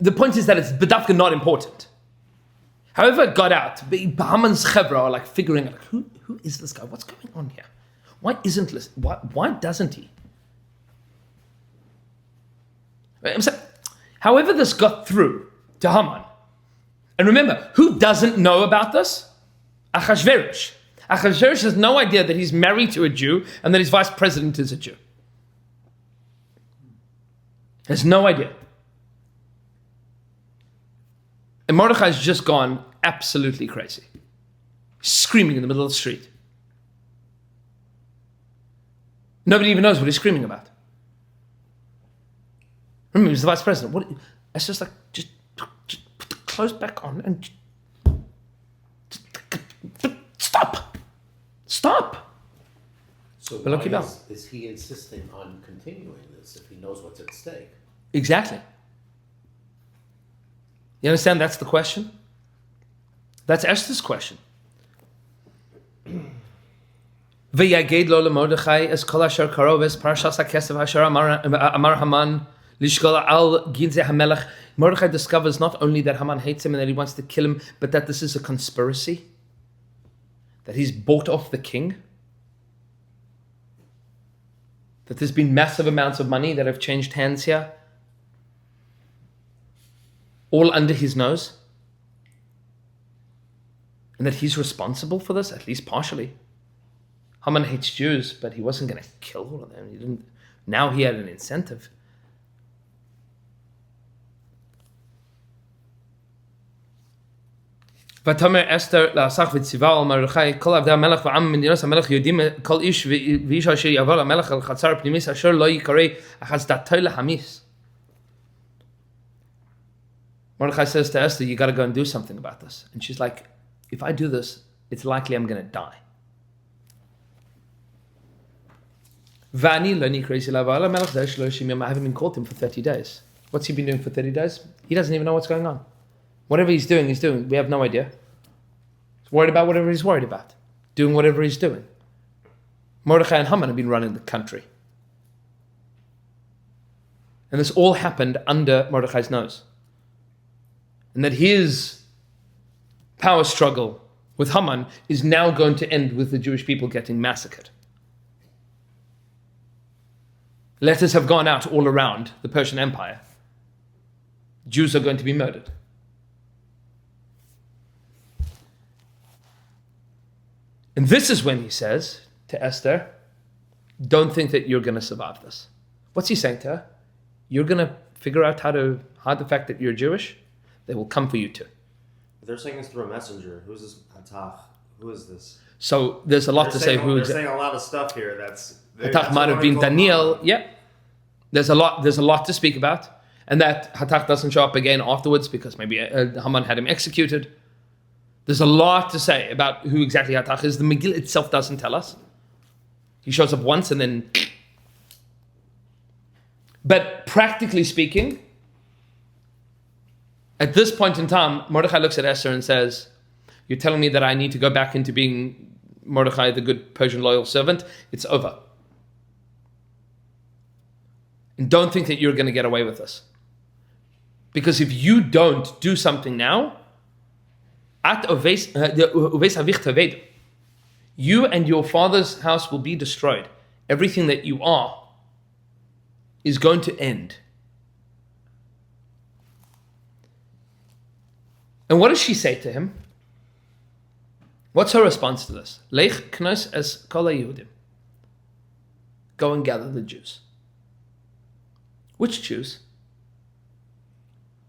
the point is that it's bedafka not important. However it got out, Haman's chevra are like figuring out, who is this guy? What's going on here? Why doesn't he? I'm saying, however this got through to Haman, and remember, who doesn't know about this? Achashverosh. Achashverosh has no idea that he's married to a Jew and that his vice president is a Jew. Has no idea. And Mordechai's just gone absolutely crazy. Screaming in the middle of the street. Nobody even knows what he's screaming about. Remember, he's the vice president. It's just like, just put the clothes back on and stop. So But look, why is he insisting on continuing this if he knows what's at stake? Exactly. You understand? That's the question. That's Esther's question. V'yaged lo leMordechai es kol asher karov es parashas hakesef asher amar Haman lishkol al ginze hamelech. Mordechai discovers not only that Haman hates him and that he wants to kill him, but that this is a conspiracy. That he's bought off the king. That there's been massive amounts of money that have changed hands here. All under his nose. And that he's responsible for this, at least partially. Haman hates Jews, but he wasn't going to kill all of them. He didn't. Now he had an incentive. ותאמר אסתר לאסך וציווה על מרדכי כל עבדי המלך ועם מדינות המלך יודעים כל איש ואיש אשר יבוא למלך אל חצר פנימית אשר לא יקרא החסדתו להמיס. Mordechai says to Esther, you got to go and do something about this. And she's like, if I do this, it's likely I'm going to die. I haven't been called to him for 30 days. What's he been doing for 30 days? He doesn't even know what's going on. Whatever he's doing, he's doing. We have no idea. He's worried about whatever he's worried about. Doing whatever he's doing. Mordechai and Haman have been running the country. And this all happened under Mordechai's nose. And that his power struggle with Haman is now going to end with the Jewish people getting massacred. Letters have gone out all around the Persian Empire Jews are going to be murdered. And this is when he says to Esther, don't think that you're going to survive this. What's he saying to her? You're going to figure out how to hide the fact that you're Jewish. They will come for you too. They're saying this through a messenger. Who's this Hatach? Who is this? So there's a lot to say. They're saying a lot of stuff here. Hatach might have been Daniel. Yeah. There's a lot to speak about. And that Hatach doesn't show up again afterwards because maybe Haman had him executed. There's a lot to say about who exactly Hatach is. The Megillah itself doesn't tell us. He shows up once and then... But practically speaking, at this point in time, Mordechai looks at Esther and says, you're telling me that I need to go back into being Mordechai, the good Persian loyal servant? It's over. And don't think that you're going to get away with this. Because if you don't do something now, you and your father's house will be destroyed. Everything that you are is going to end. And what does she say to him? What's her response to this? Lech knos es kol haYehudim. Go and gather the Jews. Which Jews?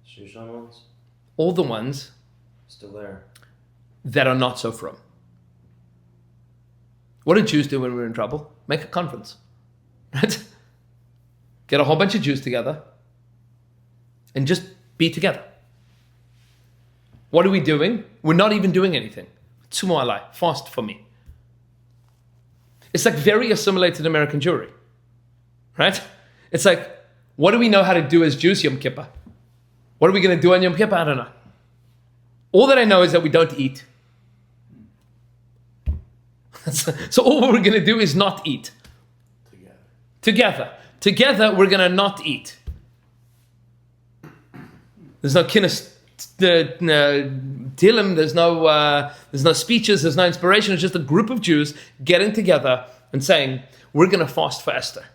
Shushan ones? All the ones Still there. that are not so from. What do Jews do when we're in trouble? Make a conference. Right? Get a whole bunch of Jews together and just be together. What are we doing? We're not even doing anything. Tzumo alai, fast for me. It's like very assimilated American Jewry. Right? It's like, what do we know how to do as Jews, Yom Kippur? What are we going to do on Yom Kippur? I don't know. All that I know is that we don't eat. So all we're going to do is not eat. Together, we're going to not eat. There's no kinnis, Tilim, there's no speeches, there's no inspiration. It's just a group of Jews getting together and saying, we're going to fast for Esther.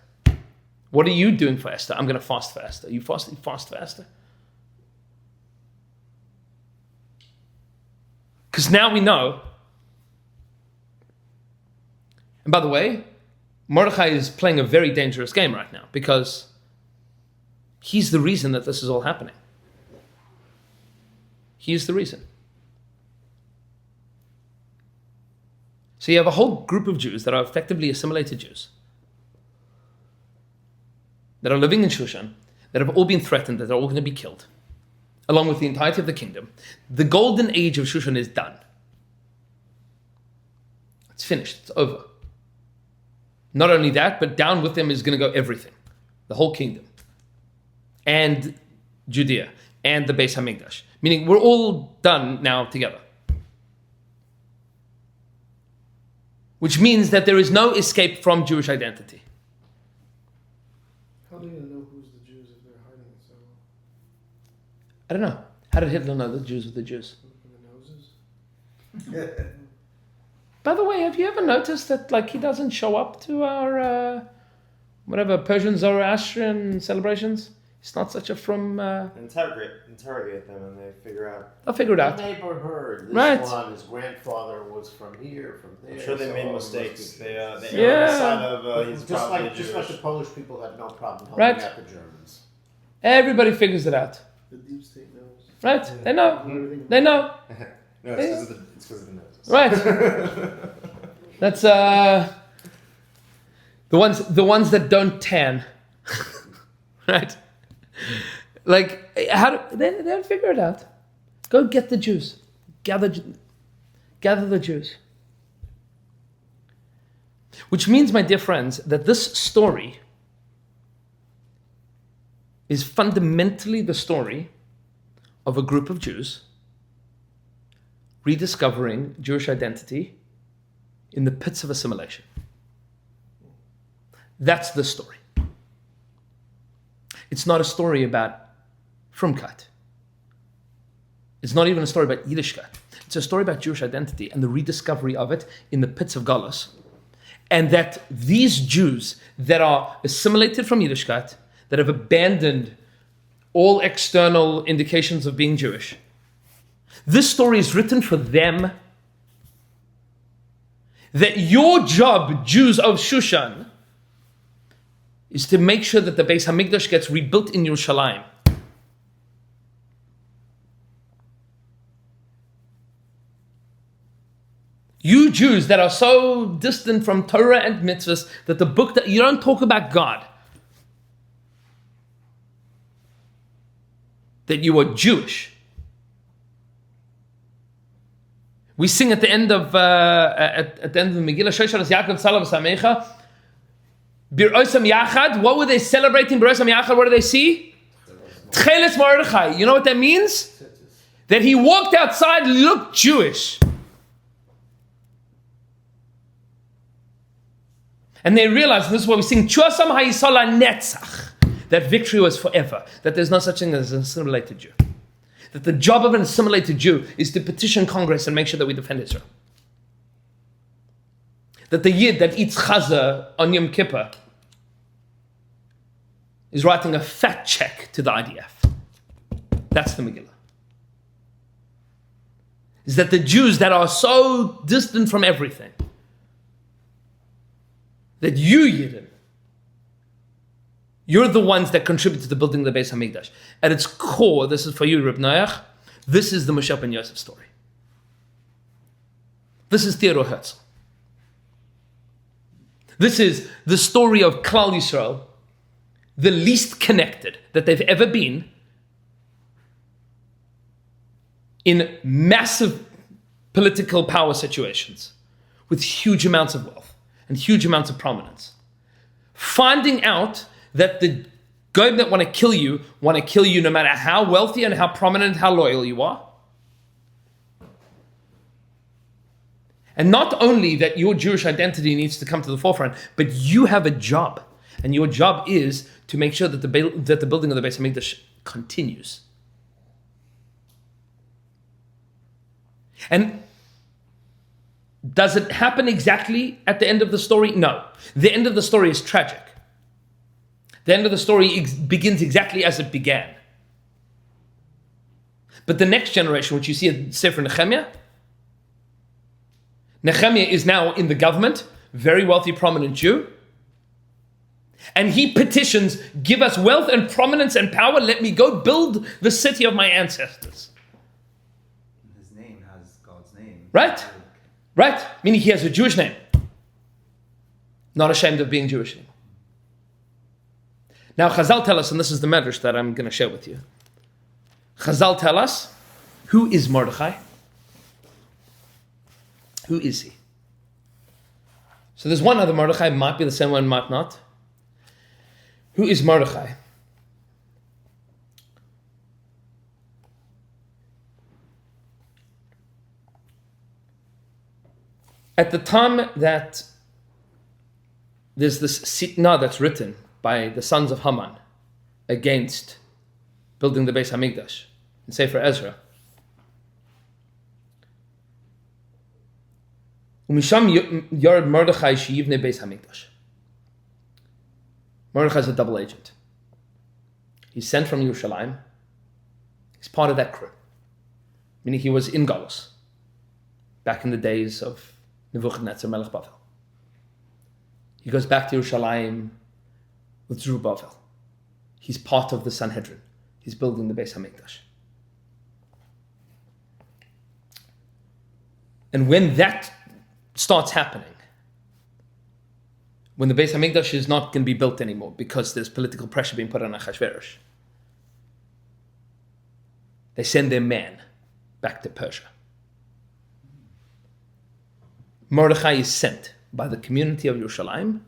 What are you doing for Esther? I'm going to fast for Esther. You fast for Esther? Because now we know. And by the way, Mordechai is playing a very dangerous game right now because he's the reason that this is all happening. He's the reason. So you have a whole group of Jews that are effectively assimilated Jews that are living in Shushan, that have all been threatened, that are all going to be killed, along with the entirety of the kingdom. The golden age of Shushan is done. It's finished. It's over. Not only that, but down with them is going to go everything. The whole kingdom. And Judea. And the Beis HaMikdash. Meaning we're all done now together. Which means that there is no escape from Jewish identity. How are they going to know who's the Jews if they're hiding it so well? I don't know. How did Hitler know the Jews were the Jews? Look in the noses? By the way, have you ever noticed that he doesn't show up to our Persian Zoroastrian celebrations? He's not such a from... Interrogate them and they figure out. They'll figure it out. The neighbor heard this Right. one. His grandfather was from here, from there. I'm sure they so made it mistakes. must be- They Yeah. on the side of he's just probably like Jewish. the Polish people had no problem helping Right. out the Germans. Everybody figures it out. The deep state knows. Right? They know. Everything. They know. No, it's because of the noses. Right. That's the ones that don't tan. Right? How do they don't figure it out. Go get the Jews. Gather the Jews. Which means, my dear friends, that this story is fundamentally the story of a group of Jews rediscovering Jewish identity in the pits of assimilation. That's the story. It's not a story about Frumkeit. It's not even a story about Yiddishkeit. It's a story about Jewish identity and the rediscovery of it in the pits of Galus. And that these Jews that are assimilated from Yiddishkeit, that have abandoned all external indications of being Jewish. This story is written for them. That your job, Jews of Shushan, is to make sure that the Beis Hamikdash gets rebuilt in Yerushalayim. You Jews that are so distant from Torah and mitzvahs that the book that you don't talk about God, that you are Jewish. We sing at the end of at the end of the Megillah, Shoshar Yaakov Salav Samecha, Bir Osam Yachad. What were they celebrating? Bir Osam Yachad. What do they see? Tcheles Mordechai. You know what that means? That he walked outside, looked Jewish. And they realized, and this is what we sing, Chuasam Hayisala Netzach, that victory was forever, that there's no such thing as an assimilated Jew. That the job of an assimilated Jew is to petition Congress and make sure that we defend Israel. That the Yid that eats chaza on Yom Kippur is writing a fat check to the IDF. That's the Megillah. Is that the Jews that are so distant from everything, that you, Yidden, you're the ones that contribute to the building of the Beis Hamikdash. At its core, this is for you, Reb Noach, this is the Moshe ben Yosef story. This is Theodor Herzl. This is the story of Klal Yisrael, the least connected that they've ever been in massive political power situations with huge amounts of wealth and huge amounts of prominence. Finding out that the goyim that want to kill you no matter how wealthy and how prominent, how loyal you are. And not only that your Jewish identity needs to come to the forefront, but you have a job. And your job is to make sure that the building of the Beis Hamikdash continues. And does it happen exactly at the end of the story? No. The end of the story is tragic. The end of the story begins exactly as it began. But the next generation, which you see in Sefer Nehemiah, Nehemiah is now in the government, very wealthy, prominent Jew. And he petitions, give us wealth and prominence and power, let me go build the city of my ancestors. His name has God's name. Right? Right? Meaning he has a Jewish name. Not ashamed of being Jewish anymore. Now Chazal tell us, and this is the medrash that I'm going to share with you. Chazal tell us, who is Mordechai? Who is he? So there's one other Mordechai, might be the same one, might not. Who is Mordechai? At the time that there's this sitna that's written by the sons of Haman against building the Beis Hamikdash in Sefer Ezra, Umisham Yared Mordechai Sheyivne Beis Hamikdash. Mordechai is a double agent. He's sent from Yerushalayim. He's part of that crew. Meaning he was in Galus back in the days of Nebuchadnezzar Melech Bavel. He goes back to Yerushalayim with Zerubbabel. He's part of the Sanhedrin. He's building the Beis Hamikdash. And when that starts happening, when the Beis Hamikdash is not going to be built anymore because there's political pressure being put on Achashverosh, they send their man back to Persia. Mordechai is sent by the community of Yerushalayim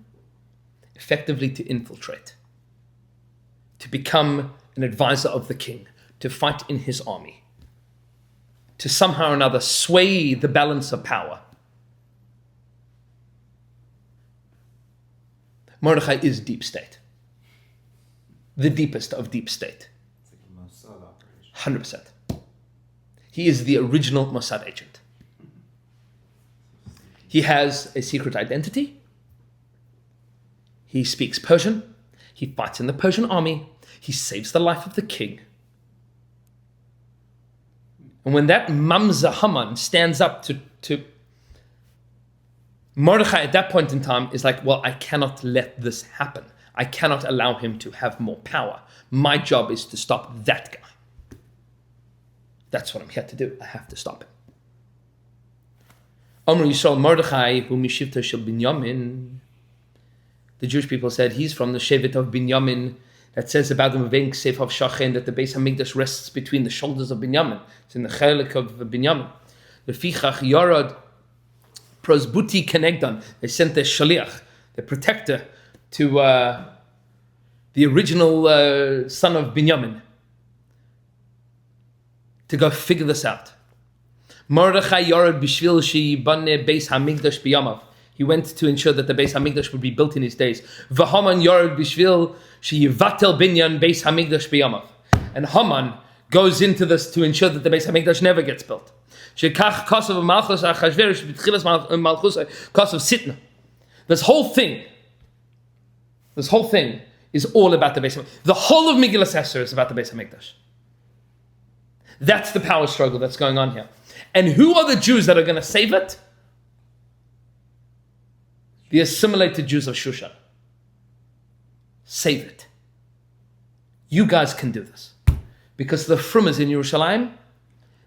effectively to infiltrate, to become an advisor of the king, to fight in his army, to somehow or another sway the balance of power. Mordechai is deep state. The deepest of deep state. It's like a Mossad operation. 100%. He is the original Mossad agent. He has a secret identity. He speaks Persian. He fights in the Persian army. He saves the life of the king. And when that Mamza Haman stands up to Mordechai at that point in time, is like, well, I cannot let this happen. I cannot allow him to have more power. My job is to stop that guy. That's what I'm here to do. I have to stop him. Amr Yisrael Mordechai, hu mishivta shel Binyamin. The Jewish people said he's from the Shevet of Binyamin. That says about him Venk Seif of Shachen, that the Beis Hamikdash rests between the shoulders of Binyamin. It's in the Chelik of Binyamin. The Fichach Yarad Prosbuti Kenegdan. They sent their Shaliach, their protector, to the original son of Binyamin to go figure this out. Mordechai Yarad Bishvil Sheyibane Beis Hamikdash Biyamav. He went to ensure that the Beis Hamikdash would be built in his days. V'Haman Yarad Bishvil Sheyivatel Binyan Beis Hamikdash Biyamav. And Haman goes into this to ensure that the Beis Hamikdash never gets built. Shekach Kosav Malchus Achashverosh B'Tchilas Malchus Kosav Sitna. This whole thing is all about the Beis Hamikdash. The whole of Megillas Ester is about the Beis Hamikdash. That's the power struggle that's going on here. And who are the Jews that are going to save it? The assimilated Jews of Shushan. Save it. You guys can do this. Because the Frumas in Yerushalayim,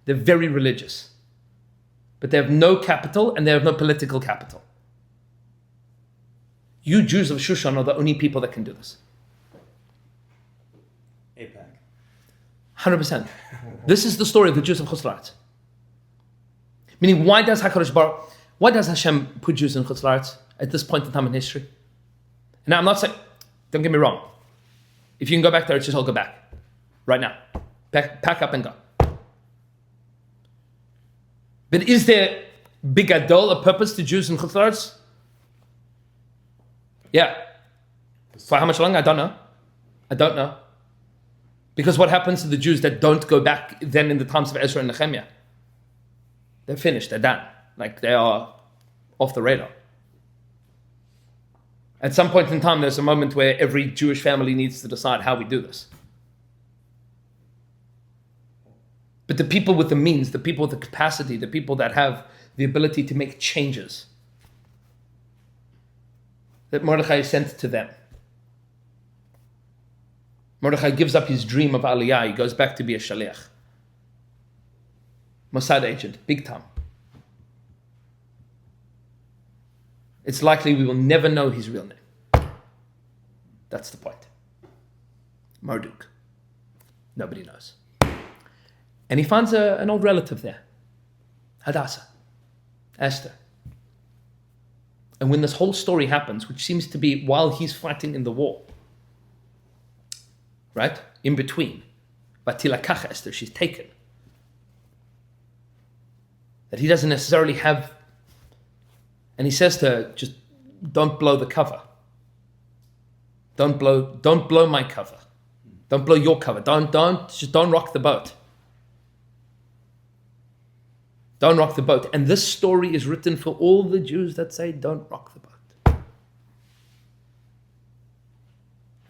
they're very religious. But they have no capital and they have no political capital. You Jews of Shushan are the only people that can do this. APAC. 100%. This is the story of the Jews of Chutz La'aretz. Meaning, why does Hashem put Jews in Chutz La'aretz at this point in time in history? Now, I'm not saying, don't get me wrong. If you can go back there, it's just all go back. Right now. Pack up and go. But is there big gadol, a purpose to Jews in Chutz La'aretz? Yeah. For how much longer? I don't know. Because what happens to the Jews that don't go back then in the times of Ezra and Nehemiah? They're finished, they're done. Like they are off the radar. At some point in time, there's a moment where every Jewish family needs to decide how we do this. But the people with the means, the people with the capacity, the people that have the ability to make changes, that Mordechai is sent to them. Mordechai gives up his dream of Aliyah. He goes back to be a shaliach. Mossad agent, big time. It's likely we will never know his real name. That's the point. Marduk. Nobody knows. And he finds an old relative there. Hadassah. Esther. And when this whole story happens, which seems to be while he's fighting in the war, right? In between. Vatilakach Esther, she's taken. That he doesn't necessarily have, and he says to her, just don't blow the cover. Don't blow my cover. Don't blow your cover. Don't rock the boat. Don't rock the boat. And this story is written for all the Jews that say, don't rock the boat.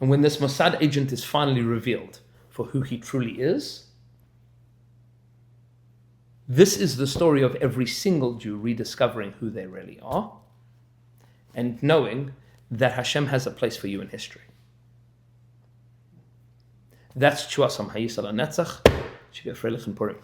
And when this Mossad agent is finally revealed for who he truly is, this is the story of every single Jew rediscovering who they really are and knowing that Hashem has a place for you in history. That's Tshuvasam Hayisal HaNetzach. Should be a Freilich and Purim.